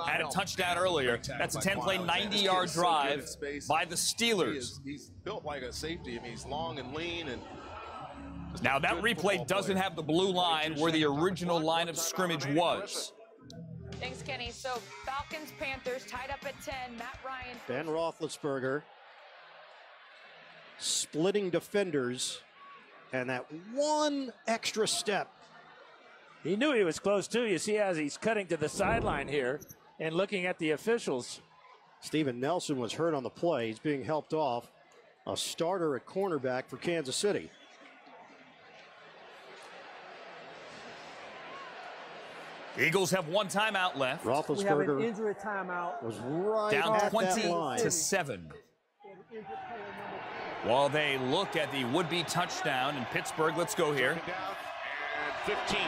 Had a touchdown earlier. That's a 10-play, 90-yard drive by the Steelers. He's built like a safety. I mean, he's long and lean. And now, that replay doesn't have the blue line where the original line of scrimmage was. Thanks, Kenny. So, Falcons-Panthers tied up at 10. Matt Ryan. Ben Roethlisberger splitting defenders, and that 1 extra step. He knew he was close, too. You see as he's cutting to the sideline here and looking at the officials. Steven Nelson was hurt on the play. He's being helped off. A starter at cornerback for Kansas City. Eagles have 1 timeout left. Roethlisberger we have an injury timeout. Was right down at 20-7. While they look at the would-be touchdown in Pittsburgh, let's go here. And 15.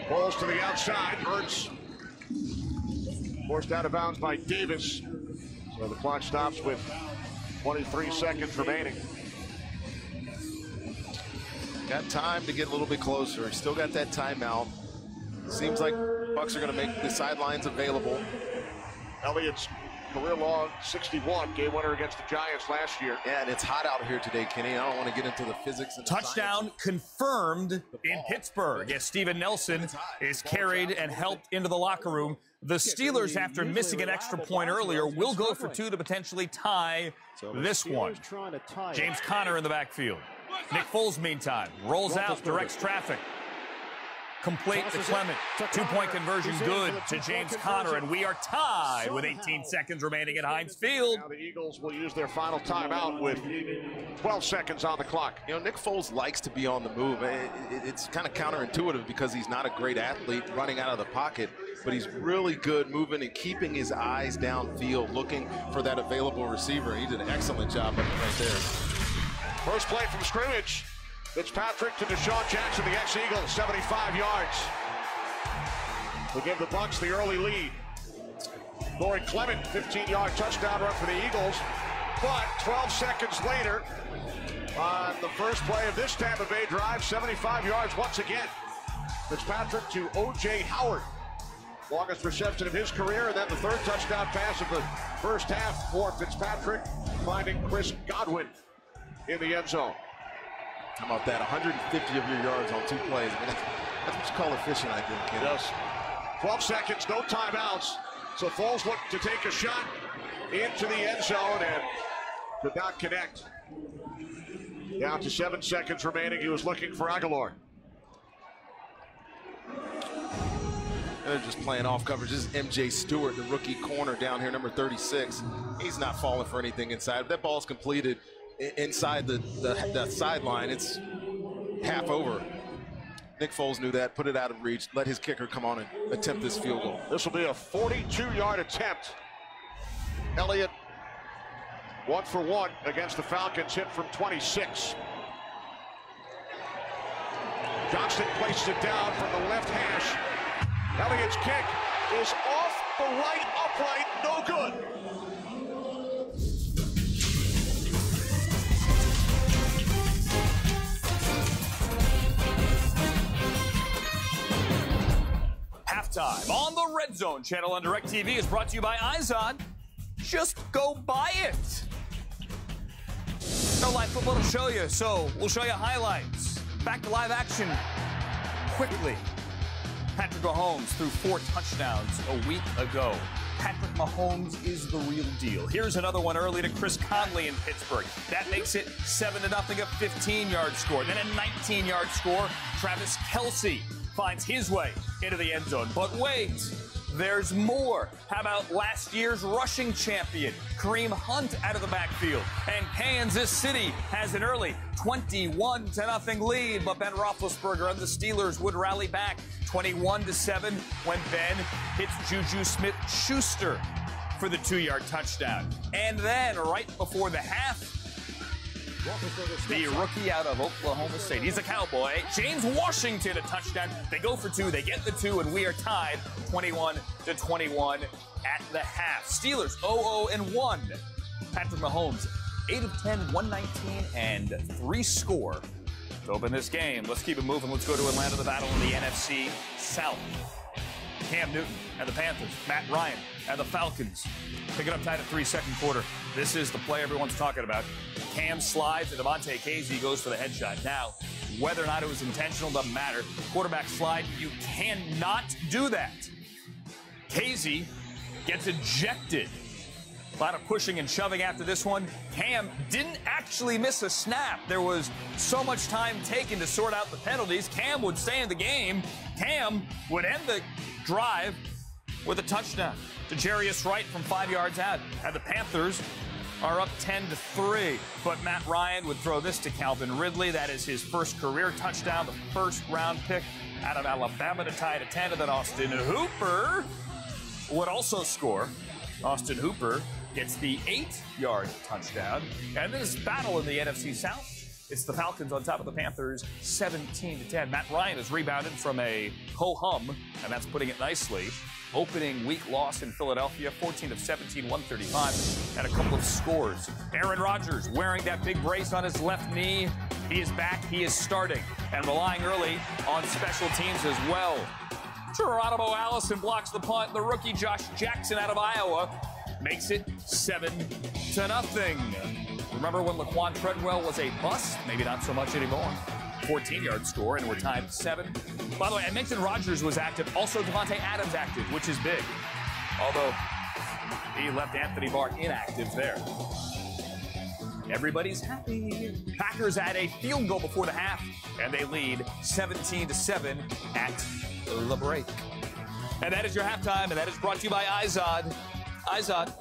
Balls to the outside. Ertz forced out of bounds by Davis. So the clock stops with 23 seconds remaining. got time to get a little bit closer. He's still got that timeout. Seems like Bucs are going to make the sidelines available. Elliott's career long 61, game winner against the Giants last year. Yeah, and it's hot out here today, Kenny. I don't want to get into the physics and touchdown confirmed in Pittsburgh. Yes, Steven Nelson is carried and helped into the locker room. The Steelers, after missing an extra point earlier, will go for two to potentially tie this one. James Conner in the backfield. Nick Foles, meantime, rolls out, directs traffic. Complete to Clement. Two-point conversion good to James Conner, and we are tied with 18 seconds remaining at Heinz Field. Now the Eagles will use their final timeout with 12 seconds on the clock. You know, Nick Foles likes to be on the move. It's kind of counterintuitive because he's not a great athlete running out of the pocket, but he's really good moving and keeping his eyes downfield, looking for that available receiver. He did an excellent job right there. First play from scrimmage. Fitzpatrick to Deshaun Jackson, the ex-Eagle, 75 yards. Will give the Bucs the early lead. Corey Clement, 15-yard touchdown run for the Eagles. But 12 seconds later, on the first play of this Tampa Bay drive, 75 yards once again. Fitzpatrick to O.J. Howard. Longest reception of his career, and then the third touchdown pass of the first half for Fitzpatrick, finding Chris Godwin in the end zone. How about that? 150 of your yards on 2 plays. Man, that's what you call efficient, I think, Ken. Yes. 12 seconds, no timeouts. So Foles looked to take a shot into the end zone and did not connect. Down to 7 seconds remaining. He was looking for Aguilar. They're just playing off coverage. This is M.J. Stewart, the rookie corner down here, number 36. He's not falling for anything inside. If that ball's completed inside the sideline, it's half over. Nick Foles knew that, put it out of reach, let his kicker come on and attempt this field goal. This will be a 42-yard attempt. Elliott, 1 for 1 against the Falcons, hit from 26. Johnston places it down from the left hash. Elliott's kick is off the right upright, no good. Halftime on the Red Zone channel on DirecTV is brought to you by Izod. Just go buy it. No live football to show you, so we'll show you highlights. Back to live action quickly. Patrick Mahomes threw 4 touchdowns a week ago. Patrick Mahomes is the real deal. Here's another one early to Chris Conley in Pittsburgh. That makes it 7-0, a 15-yard score. Then a 19-yard score. Travis Kelce finds his way into the end zone. But wait, there's more. How about last year's rushing champion, Kareem Hunt, out of the backfield? And Kansas City has an early 21-0 lead, but Ben Roethlisberger and the Steelers would rally back 21-7 when Ben hits Juju Smith-Schuster for the 2-yard touchdown. And then right before the half, the rookie out of Oklahoma State, he's a Cowboy, James Washington, a touchdown. They go for 2, they get the 2, and we are tied 21-21 at the half. Steelers 0-1. Patrick Mahomes 8 of 10, 119 and 3 score to open this game. Let's keep it moving. Let's go to Atlanta, the battle in the NFC South. Cam Newton and the Panthers, Matt Ryan and the Falcons. Pick it up tight at 3, second quarter. This is the play everyone's talking about. Cam slides and Devontae Casey goes for the headshot. Now, whether or not it was intentional doesn't matter. Quarterback slide, you cannot do that. Casey gets ejected. A lot of pushing and shoving after this one. Cam didn't actually miss a snap. There was so much time taken to sort out the penalties. Cam would stay in the game. Cam would end the drive with a touchdown to Jarius Wright from 5 yards out. And the Panthers are up 10-3. But Matt Ryan would throw this to Calvin Ridley. That is his first career touchdown, the first-round pick out of Alabama to tie it at 10. And then Austin Hooper would also score. Austin Hooper gets the 8-yard touchdown. And this battle in the NFC South, it's the Falcons on top of the Panthers, 17-10. Matt Ryan has rebounded from a ho-hum, and that's putting it nicely. Opening week loss in Philadelphia, 14 of 17, 135, and a couple of scores. Aaron Rodgers wearing that big brace on his left knee. He is back, he is starting, and relying early on special teams as well. Geronimo Allison blocks the punt. The rookie Josh Jackson out of Iowa makes it 7-0. Remember when Laquan Treadwell was a bust? Maybe not so much anymore. 14-yard score, and we're tied 7. By the way, I mentioned Rodgers was active. Also, Devontae Adams active, which is big. Although, he left Anthony Barr inactive there. Everybody's happy. Packers add a field goal before the half, and they lead 17-7 at the break. And that is your halftime, and that is brought to you by Izod. Izod,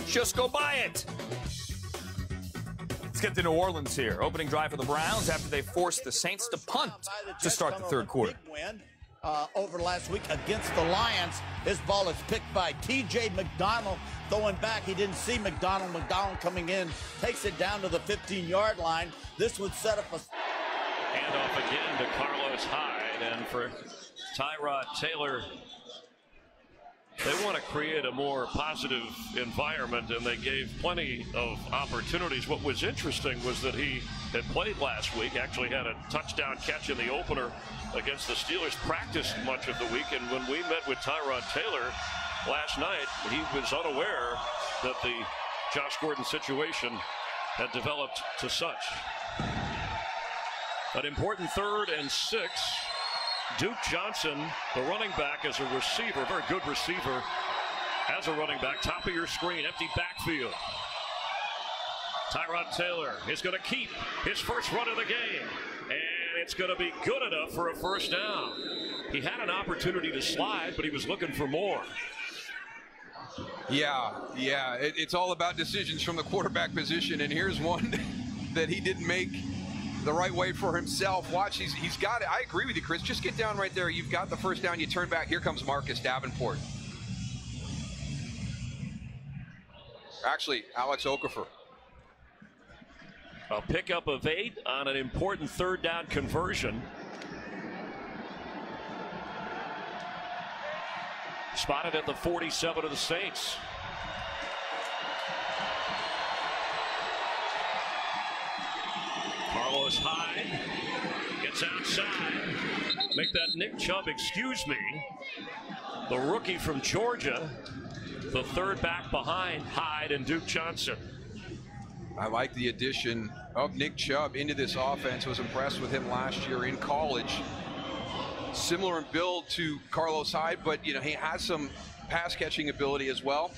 just go buy it. Let's get to New Orleans here. Opening drive for the Browns after they forced the Saints to punt to start the third quarter. Win over last week against the Lions. His ball is picked by T.J. McDonald. Throwing back, he didn't see McDonald. McDonald coming in, takes it down to the 15-yard line. This would set up a... Handoff again to Carlos Hyde, and for Tyrod Taylor, they want to create a more positive environment, and they gave plenty of opportunities. What was interesting was that he had played last week, actually had a touchdown catch in the opener against the Steelers, practiced much of the week, and when we met with Tyrod Taylor last night, he was unaware that the Josh Gordon situation had developed to such. An important 3rd and 6. Duke Johnson, the running back, as a receiver, very good receiver as a running back. Top of your screen, empty backfield. Tyrod Taylor is going to keep his first run of the game, and it's going to be good enough for a first down. He had an opportunity to slide, but he was looking for more. Yeah, it's all about decisions from the quarterback position, and here's one that he didn't make the right way for himself. Watch, he's got it. I agree with you, Chris. Just get down right there. You've got the first down. You turn back. Here comes Marcus Davenport. Actually, Alex Okafor. A pickup of 8 on an important 3rd down conversion. Spotted at the 47 of the Saints. Carlos Hyde gets outside. Make that Nick Chubb, excuse me. The rookie from Georgia, the 3rd back behind Hyde and Duke Johnson. I like the addition of Nick Chubb into this offense. Was impressed with him last year in college. Similar in build to Carlos Hyde, but he has some pass catching ability as well.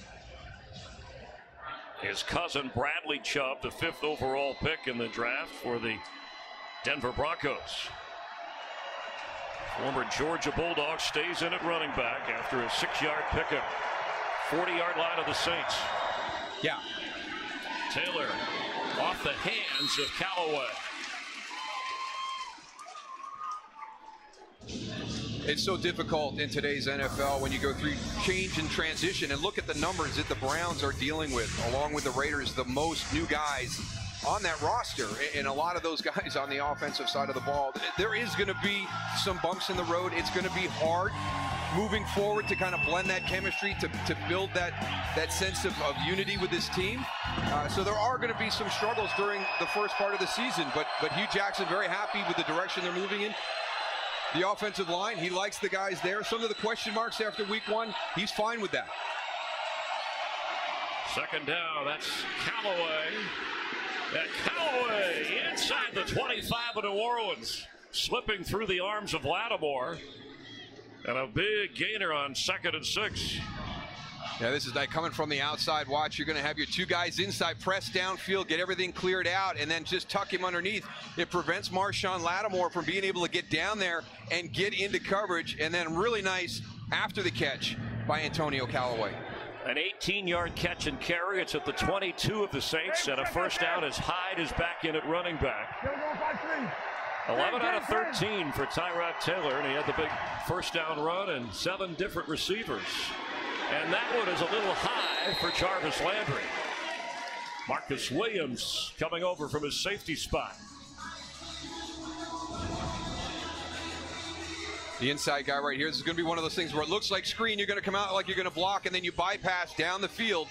His cousin Bradley Chubb, the 5th overall pick in the draft for the Denver Broncos. Former Georgia Bulldog stays in at running back after a 6-yard pickup. 40-yard line of the Saints. Yeah. Taylor off the hands of Callaway. It's so difficult in today's NFL when you go through change and transition, and look at the numbers that the Browns are dealing with, along with the Raiders, the most new guys on that roster, and a lot of those guys on the offensive side of the ball. There is going to be some bumps in the road. It's going to be hard moving forward to kind of blend that chemistry, to build that sense of unity with this team. So there are going to be some struggles during the first part of the season, but Hugh Jackson very happy with the direction they're moving in. The offensive line, he likes the guys there. Some of the question marks after week 1, he's fine with that. 2nd down, that's Callaway. And Callaway inside the 25 of New Orleans, slipping through the arms of Lattimore. And a big gainer on 2nd and 6. Yeah, this is like coming from the outside. Watch, you're going to have your 2 guys inside, press downfield, get everything cleared out, and then just tuck him underneath. It prevents Marshawn Lattimore from being able to get down there and get into coverage. And then really nice after the catch by Antonio Callaway. An 18-yard catch and carry. It's at the 22 of the Saints, and a first down as Hyde is back in at running back. 11 out of 13 for Tyrod Taylor, and he had the big first down run and 7 different receivers. And that one is a little high for Jarvis Landry. Marcus Williams coming over from his safety spot. The inside guy right here. This is going to be one of those things where it looks like screen. You're going to come out like you're going to block, and then you bypass down the field.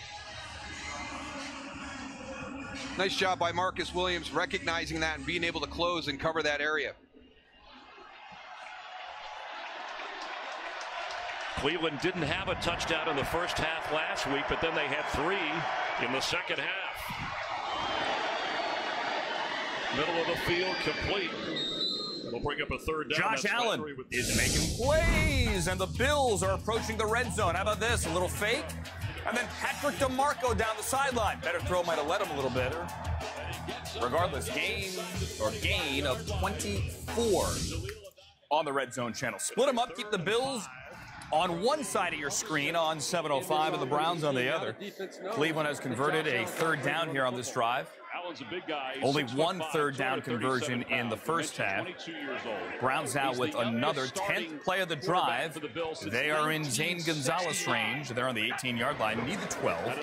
Nice job by Marcus Williams recognizing that and being able to close and cover that area. Cleveland didn't have a touchdown in the first half last week, but then they had 3 in the second half. Middle of the field complete. It'll bring up a 3rd down. Josh Allen is making plays, and the Bills are approaching the red zone. How about this? A little fake, and then Patrick DeMarco down the sideline. Better throw might have led him a little better. Regardless, gain of 24 on the red zone channel. Split them up, keep the Bills on one side of your screen on 705 and the Browns on the other. Cleveland has converted a 3rd down here on this drive. Only 1 3rd down conversion in the first half. Browns now with another 10th play of the drive. They are in Zane Gonzalez range. They're on the 18-yard line. Need the 12.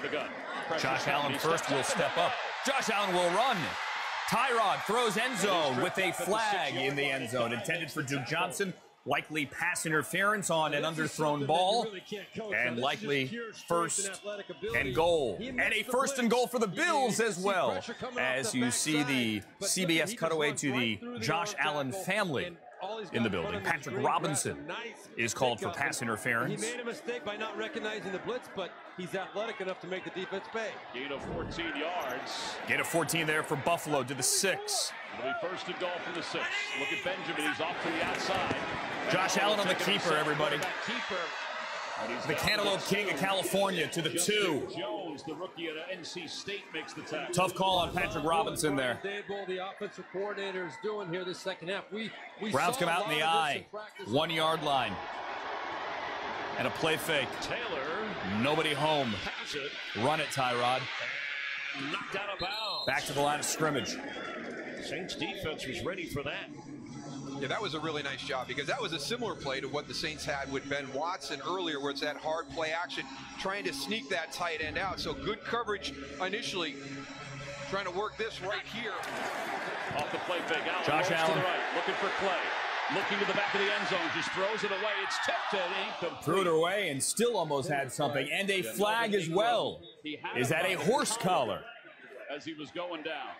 Josh Allen first will step up. Josh Allen will run. Tyrod throws end zone with a flag in the end zone, intended for Duke Johnson. Likely pass interference on an underthrown ball, and likely first and goal. And a first and goal for the Bills as well, as you see the CBS cutaway to the Josh Allen family in the building. Patrick Robinson is called for pass interference. He made a mistake by not recognizing the blitz, but he's athletic enough to make the defense pay. Gain of 14 yards. Gain of 14 there for Buffalo to the 6. It'll be first and goal from the 6. Look at Benjamin. He's off to the outside. Josh Allen on the keeper, everybody. The Cantaloupe King of California to the 2. Jones, the rookie at NC State, makes the tackle. Tough call on Patrick Robinson there. The offensive coordinator is doing here this second half. We Browns come out in the eye. 1 yard line. And a play fake. Taylor. Nobody home. Pass it. Run it, Tyrod. Knocked out of bounds. Back to the line of scrimmage. Saints defense was ready for that. Yeah, that was a really nice job, because that was a similar play to what the Saints had with Ben Watson earlier, where it's that hard play action, trying to sneak that tight end out. So good coverage initially, trying to work this right here. Off the play fake, Allen. Josh Allen. To the right, looking for Clay. Looking to the back of the end zone, just throws it away. It's tipped and incomplete. Threw it away and still almost had something. And a flag as well. Is that a horse collar? As he was going down.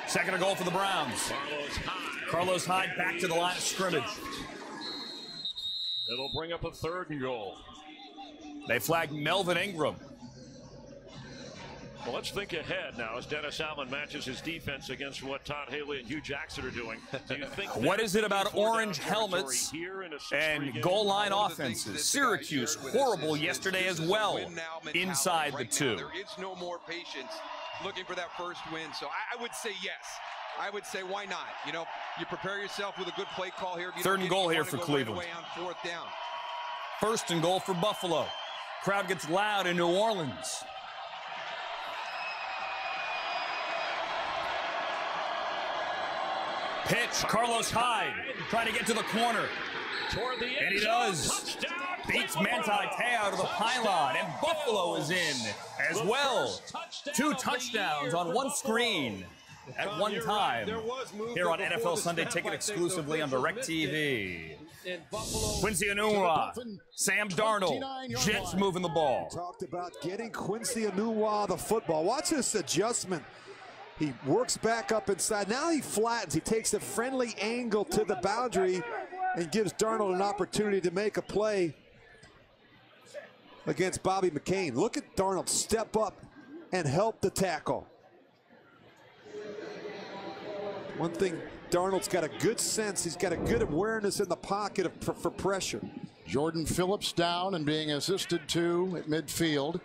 Second and goal for the Browns. Carlos Hyde back to the line of scrimmage. It'll bring up a third and goal. They flag Melvin Ingram. Well, let's think ahead now as Dennis Allen matches his defense against what Todd Haley and Hugh Jackson are doing. Do you think what is it about orange helmets and goal line offenses? Syracuse, horrible yesterday as well, inside the 2. There is no more patience looking for that first win. So I would say yes. I would say why not? You know, you prepare yourself with a good play call here. Third and goal here for Cleveland. Right on 4th down. First and goal for Buffalo. Crowd gets loud in New Orleans. Pitch, Carlos Hyde trying to get to the corner. And he does. Beats Manti Te'o to the pylon, and Buffalo is in as well. 2 touchdowns on one screen at one time here on NFL Sunday Ticket exclusively on DirecTV. Quincy Enunwa, Sam Darnold, Jets moving the ball. Talked about getting Quincy Enunwa the football. Watch this adjustment. He works back up inside. Now he flattens. He takes a friendly angle to the boundary and gives Darnold an opportunity to make a play against Bobby McCain. Look at Darnold step up and help the tackle. One thing, Darnold's got a good sense. He's got a good awareness in the pocket for pressure. Jordan Phillips down and being assisted to at midfield.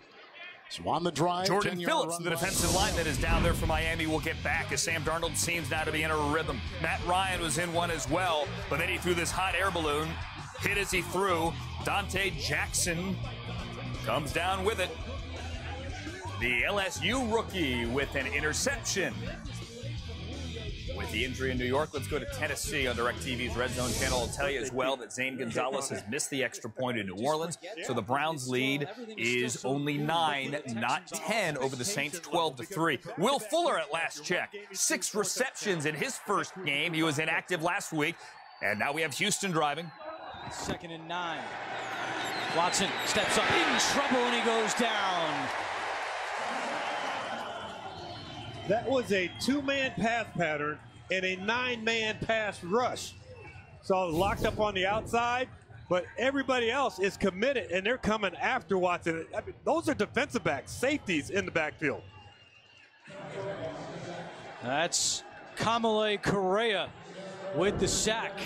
So on the drive, Jordan Phillips, the defensive line that is down there for Miami, will get back as Sam Darnold seems now to be in a rhythm. Matt Ryan was in one as well, but then he threw this hot air balloon. Hit as he threw. Dante Jackson comes down with it. The LSU rookie with an interception. With the injury in New York, let's go to Tennessee on DirecTV's Red Zone channel. I'll tell you as well that Zane Gonzalez has missed the extra point in New Orleans, so the Browns' lead is only 9, not 10, over the Saints, 12-3. Will Fuller at last check, 6 receptions in his first game. He was inactive last week, and now we have Houston driving. 2nd and 9. Watson steps up in trouble, and he goes down. That was a 2-man pass pattern and a 9-man pass rush. So locked up on the outside, but everybody else is committed, and they're coming after Watson. I mean, those are defensive backs, safeties in the backfield. That's Kamale Correa with the sack.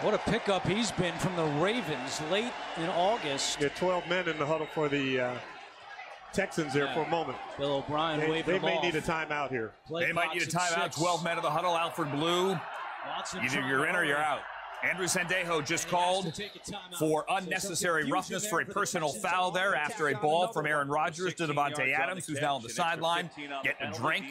What a pickup he's been from the Ravens late in August. Yeah, 12 men in the huddle for the Texans there for a moment. Bill O'Brien waved They them may off. need a timeout here. They might need a timeout. 12 men of the huddle. Alfred Blue. Either you're in or you're out. Andrew Sandejo just called for unnecessary roughness for a personal foul there after a ball from Aaron Rodgers to Devontae Adams, who's now on the sideline getting a drink.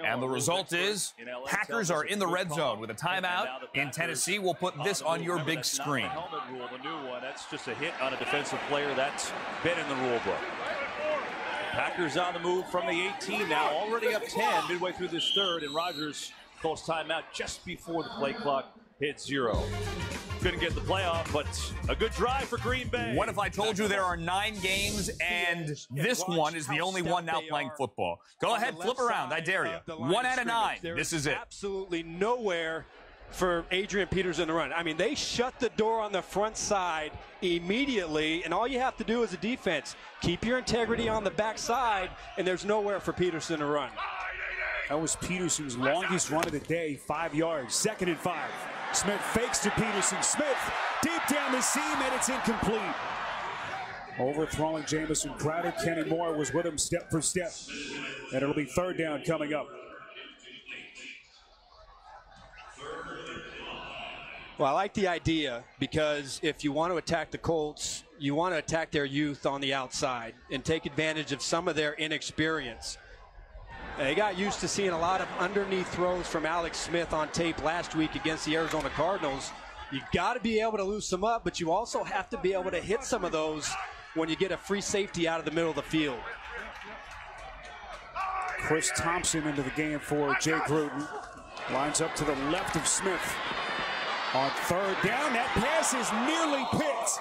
And the result is Packers are in the red zone with a timeout in Tennessee. We'll put this on your big screen. Helmet rule, the new one. That's just a hit on a defensive player. That's been in the rule book. Packers on the move from the 18 now, already up 10 midway through this third, and Rodgers calls timeout just before the play clock hit 0. Couldn't get the playoff, but a good drive for Green Bay. What if I told you there are 9 games and this one is the only one now playing football? Go ahead, flip around. I dare you. 1 out of 9. This is it. Absolutely nowhere for Adrian Peterson to run. I mean, they shut the door on the front side immediately, and all you have to do as a defense, keep your integrity on the backside, and there's nowhere for Peterson to run. That was Peterson's longest run of the day, 5 yards, 2nd and 5. Smith fakes to Peterson. Smith deep down the seam, and it's incomplete. Overthrowing Jamison Crowder. Kenny Moore was with him step for step. And it'll be 3rd down coming up. Well, I like the idea because if you want to attack the Colts, you want to attack their youth on the outside and take advantage of some of their inexperience. They got used to seeing a lot of underneath throws from Alex Smith on tape last week against the Arizona Cardinals. You got to be able to loosen them up, but you also have to be able to hit some of those when you get a free safety out of the middle of the field. Chris Thompson into the game for Jay Gruden. Lines up to the left of Smith. On 3rd down, that pass is nearly picked.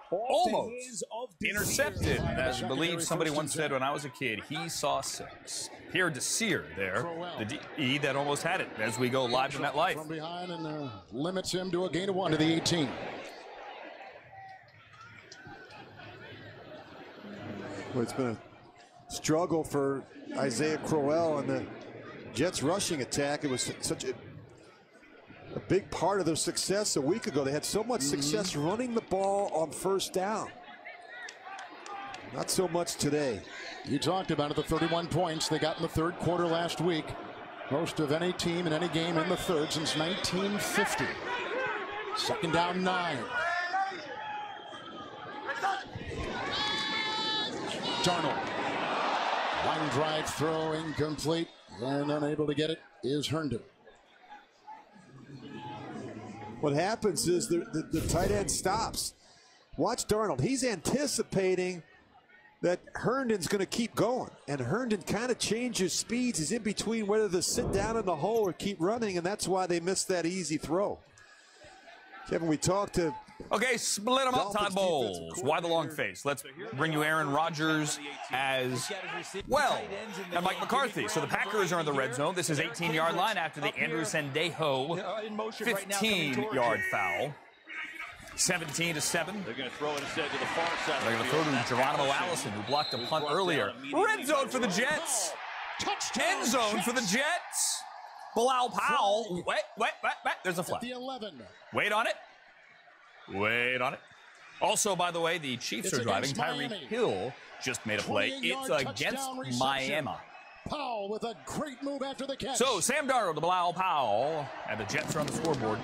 Almost intercepted. As I believe somebody once said when I was a kid, he saw 6. Pierre Desir there, the DE that almost had it as we go live to MetLife. From behind and limits him to a gain of 1 to the 18. Well, it's been a struggle for Isaiah Crowell and the Jets rushing attack. It was such a big part of their success a week ago. They had so much success running the ball on 1st down. Not so much today. You talked about it, the 31 points they got in the 3rd quarter last week. Most of any team in any game in the 3rd since 1950. 2nd down 9. Darnold. Line drive throw incomplete, and unable to get it is Herndon. What happens is the tight end stops. Watch Darnold. He's anticipating that Herndon's going to keep going. And Herndon kind of changes speeds. He's in between whether to sit down in the hole or keep running, and that's why they missed that easy throw. Kevin, we talked to... Okay, split them up, Todd Bowles. Why the long face? Let's bring you Aaron Rodgers as well and Mike McCarthy. So the Packers are in the red zone. This is 18-yard line after the Andrew Sandejo 15-yard foul. 17-7. They're going to throw it instead to the far side. They're going to throw to Geronimo Allison, who blocked a punt earlier. Red zone for the Jets. End zone for the Jets. Bilal Powell. Wait. There's a flag. Wait on it. Wait on it. Also, by the way, the Chiefs are driving. Tyreek Hill just made a play. It's against Miami. Powell with a great move after the catch. So, Sam Darnold to Bilal Powell, and the Jets are on the scoreboard.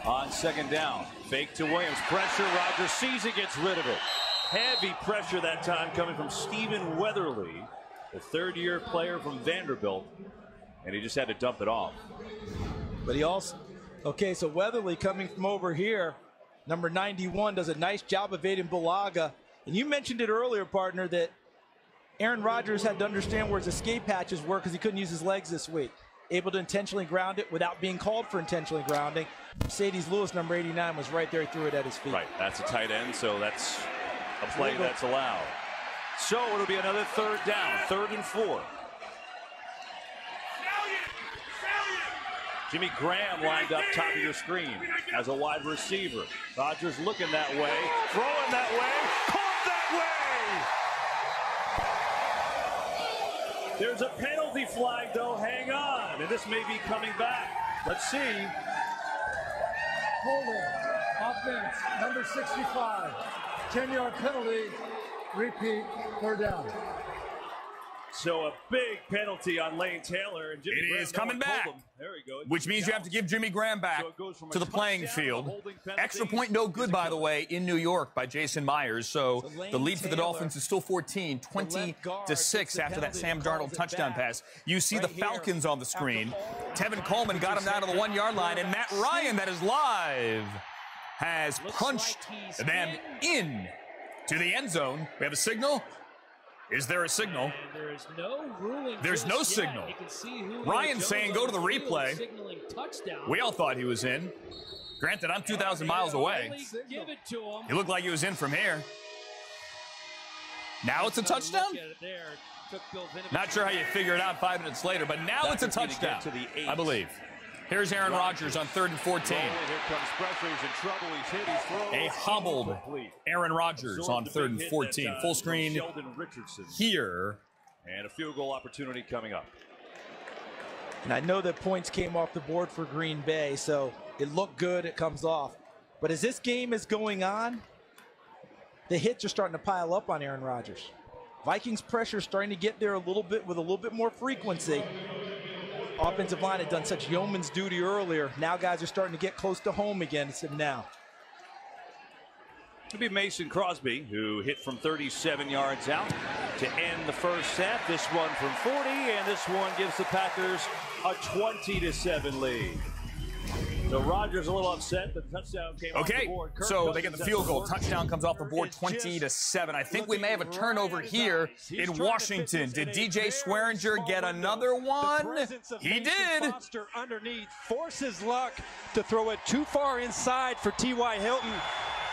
On 2nd down, fake to Williams, pressure, Rodgers sees it, gets rid of it. Heavy pressure that time coming from Stephen Weatherly, the 3rd-year player from Vanderbilt, and he just had to dump it off. But he also, so Weatherly coming from over here, number 91, does a nice job evading Bulaga. And you mentioned it earlier, partner, that Aaron Rodgers had to understand where his escape hatches were because he couldn't use his legs this week. Able to intentionally ground it without being called for intentionally grounding. Mercedes Lewis, number 89, was right there. He threw it at his feet. Right, that's a tight end, so that's a play that's allowed. So it'll be another 3rd down, 3rd and 4. Jimmy Graham lined up top of your screen as a wide receiver. Rodgers looking that way, throwing that way, caught that way! There's a penalty flag, though. Hang on. And this may be coming back. Let's see. Hold on. Offense, number 65. 10-yard penalty. Repeat, third down. So a big penalty on Lane Taylor. And Jimmy It Graham is coming back, there we go. which means you have to give Jimmy Graham back to the playing field. Extra point no good, by the way, in New York by Jason Myers. So the lead for the Dolphins is still 14, 20-6 after that Sam Darnold touchdown pass. You see the Falcons on the screen. Tevin Coleman got him down to the 1-yard line, and Matt Ryan, that is live, has punched them in to the end zone. We have a signal. Is there a signal? And there is no ruling. There's no signal. You can see who Ryan saying go to the replay. Signaling touchdown. We all thought he was in. Granted, I'm 2,000 miles away. Give it to him. He looked like he was in from here. Now it's a touchdown? Not sure how you figure it out 5 minutes later, but now it's a touchdown, I believe. Here's Aaron Rodgers on 3rd and 14. Here comes pressure. He's in trouble. He's hit. He's thrown. A hobbled Aaron Rodgers on 3rd and 14. Full screen Sheldon Richardson here. And a field goal opportunity coming up. And I know that points came off the board for Green Bay, so it looked good. It comes off. But as this game is going on, the hits are starting to pile up on Aaron Rodgers. Vikings pressure is starting to get there a little bit with a little bit more frequency. Offensive line had done such yeoman's duty earlier. Now guys are starting to get close to home again. It's now. It'll be Mason Crosby, who hit from 37 yards out to end the first half. This one from 40, and this one gives the Packers a 20-7 lead. So Rodgers a little upset. The touchdown came off the board. So they get the field goal. Touchdown comes off the board 20-7. I think we may have a turnover here in Washington. Did DJ Swearinger get another one? He did. Underneath forces Luck to throw it too far inside for T.Y. Hilton.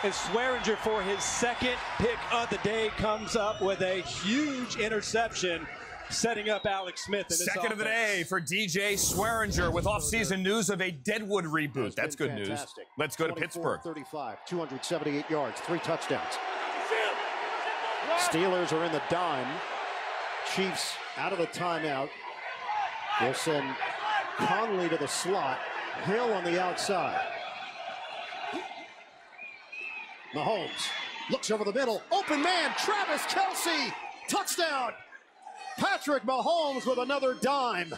And Swearinger, for his second pick of the day, comes up with a huge interception, setting up Alex Smith. In Second of the day for DJ Swearinger with offseason news of a Deadwood reboot. That's good news. Let's go to Pittsburgh. 35, 278 yards, 3 touchdowns. Steelers are in the dime. Chiefs out of the timeout. They'll send Conley to the slot. Hill on the outside. Mahomes looks over the middle. Open man, Travis Kelce. Touchdown. Patrick Mahomes with another dime.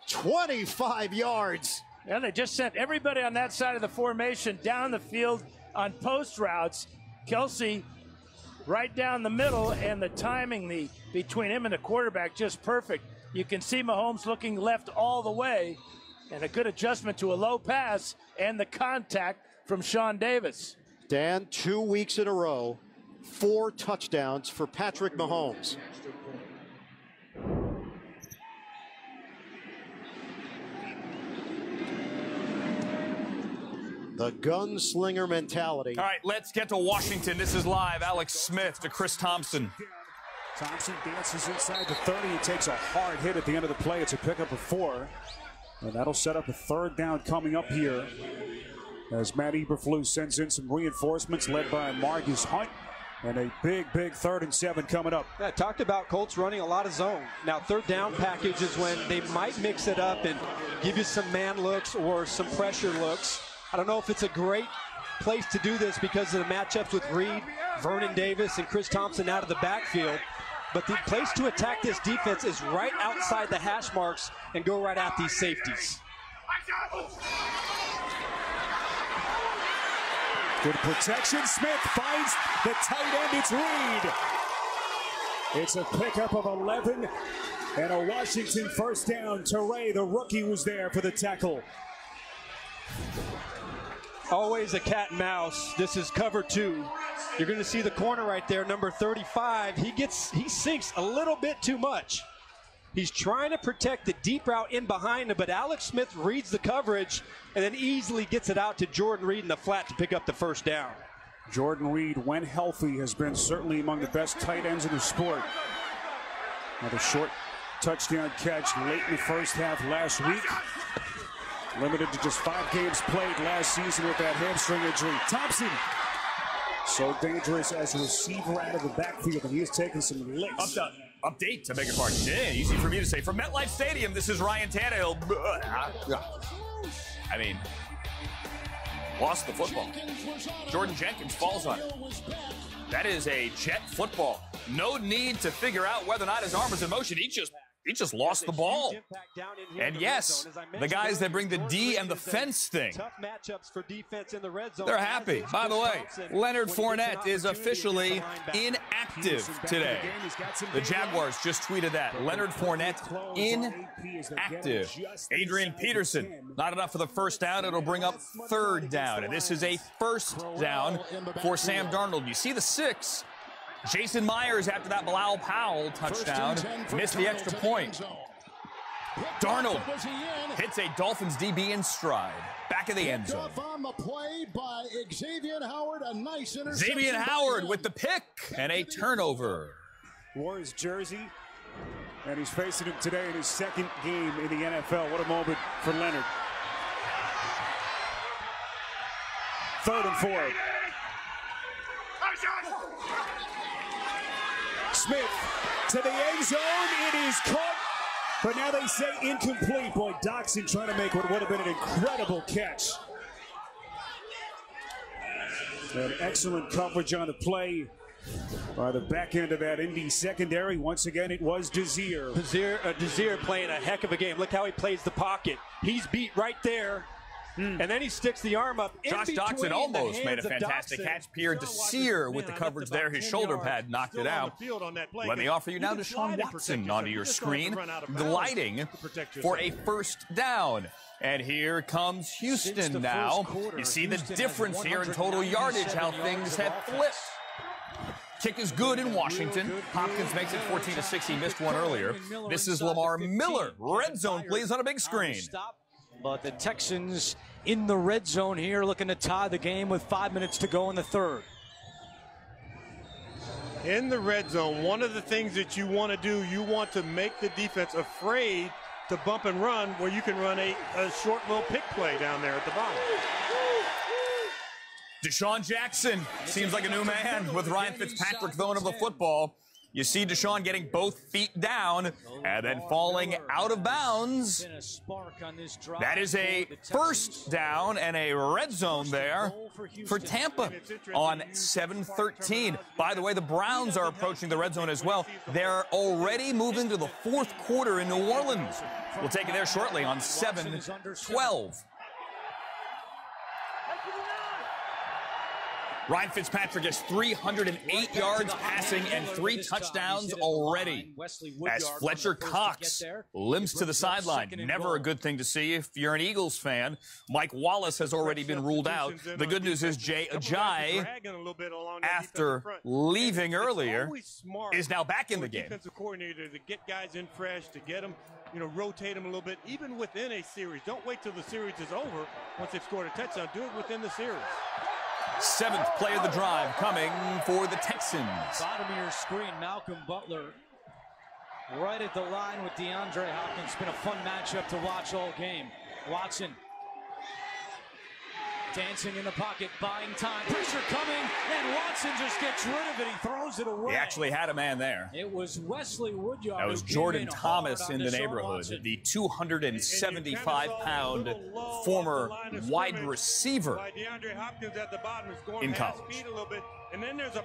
25 yards. Yeah, they just sent everybody on that side of the formation down the field on post routes. Kelce right down the middle, and the timing between him and the quarterback just perfect. You can see Mahomes looking left all the way, and a good adjustment to a low pass and the contact from Sean Davis. Dan, 2 weeks in a row, 4 touchdowns for Patrick Mahomes. The gunslinger mentality. All right, let's get to Washington. This is live. Alex Smith to Chris Thompson. Thompson dances inside the 30 and takes a hard hit at the end of the play. It's a pickup of 4. And that'll set up a 3rd down coming up here as Matt Eberflus sends in some reinforcements led by Marcus Hunt. And a big 3rd and 7 coming up. Yeah, I talked about Colts running a lot of zone. Now, 3rd down package is when they might mix it up and give you some man looks or some pressure looks. I don't know if it's a great place to do this because of the matchups with Reed, Vernon Davis, and Chris Thompson out of the backfield. But the place to attack this defense is right outside the hash marks and go right at these safeties. Good protection. Smith finds the tight end. It's Reed. It's a pickup of 11 and a Washington 1st down. Teray, the rookie, was there for the tackle. Always a cat and mouse. This is cover 2. You're going to see the corner right there, number 35. He sinks a little bit too much. He's trying to protect the deep route in behind him, but Alex Smith reads the coverage and then easily gets it out to Jordan Reed in the flat to pick up the 1st down. Jordan Reed, when healthy, has been certainly among the best tight ends in the sport. Another short touchdown catch late in the first half last week. Limited to just 5 games played last season with that hamstring injury. Thompson, so dangerous as a receiver out of the backfield, and he has taken some licks. Update, to beg your pardon. Yeah, easy for me to say. From MetLife Stadium, this is Ryan Tannehill. I mean, lost the football. Jordan Jenkins falls on it. That is a jet football. No need to figure out whether or not his arm was in motion. He just lost the ball. And yes, the guys that bring the D and the fence thing, they're happy. By the way, Leonard Fournette is officially inactive today. The Jaguars just tweeted that. Leonard Fournette inactive. Adrian Peterson, not enough for the first down. It'll bring up third down. And this is a first down for Sam Darnold. You see the 6. Jason Myers, after that Bilal Powell touchdown, missed the extra point. Darnold hits a Dolphins DB in stride. Back of the end zone. Xavier Howard with the pick and a turnover. Wore his jersey, and he's facing him today in his second game in the NFL. What a moment for Leonard. 3rd and 4. Smith to the end zone. It is caught, but now they say incomplete. Boy, Doxson trying to make what would have been an incredible catch. An excellent coverage on the play by the back end of that Indy secondary. Once again, it was Desir. Desir playing a heck of a game. Look how he plays the pocket. He's beat right there. And then he sticks the arm up. Josh Doxson almost made a fantastic catch. Pierre Desir with the coverage there. His shoulder pad knocked it out. Let me offer you now Deshaun Watson onto your screen, gliding for a first down. And here comes Houston now. You see the difference here in total yardage, how things have flipped. Kick is good in Washington. Hopkins makes it 14-6. He missed one earlier. This is Lamar Miller. Red zone, please, on a big screen. But the Texans in the red zone here, looking to tie the game with 5 minutes to go in the third. In the red zone, one of the things that you want to do, you want to make the defense afraid to bump and run, where you can run a short little pick play down there at the bottom. Deshaun Jackson seems like a new man with Ryan Fitzpatrick throwing him the football. You see Deshaun getting both feet down and then falling out of bounds. That is a first down and a red zone there for Tampa on 7-13. By the way, the Browns are approaching the red zone as well. They're already moving to the fourth quarter in New Orleans. We'll take it there shortly on 7-12. Ryan Fitzpatrick has 308 yards passing and 3 touchdowns already. As Fletcher Cox limps to the sideline. Never a good thing to see if you're an Eagles fan. Mike Wallace has already been ruled out. The good news is Jay Ajayi, after leaving earlier, is now back in the game. Defensive coordinator to get guys in fresh, to get them, rotate them a little bit, even within a series. Don't wait till the series is over. Once they've scored a touchdown, do it within the series. 7th play of the drive coming for the Texans. Bottom of your screen, Malcolm Butler right at the line with DeAndre Hopkins. It's been a fun matchup to watch all game. Watson dancing in the pocket, buying time. Pressure coming, and Watson just gets rid of it. He throws it away. He actually had a man there. It was Wesley Woodyard. That was Jordan Thomas in the neighborhood, the 275-pound former wide receiver in college. And then there's a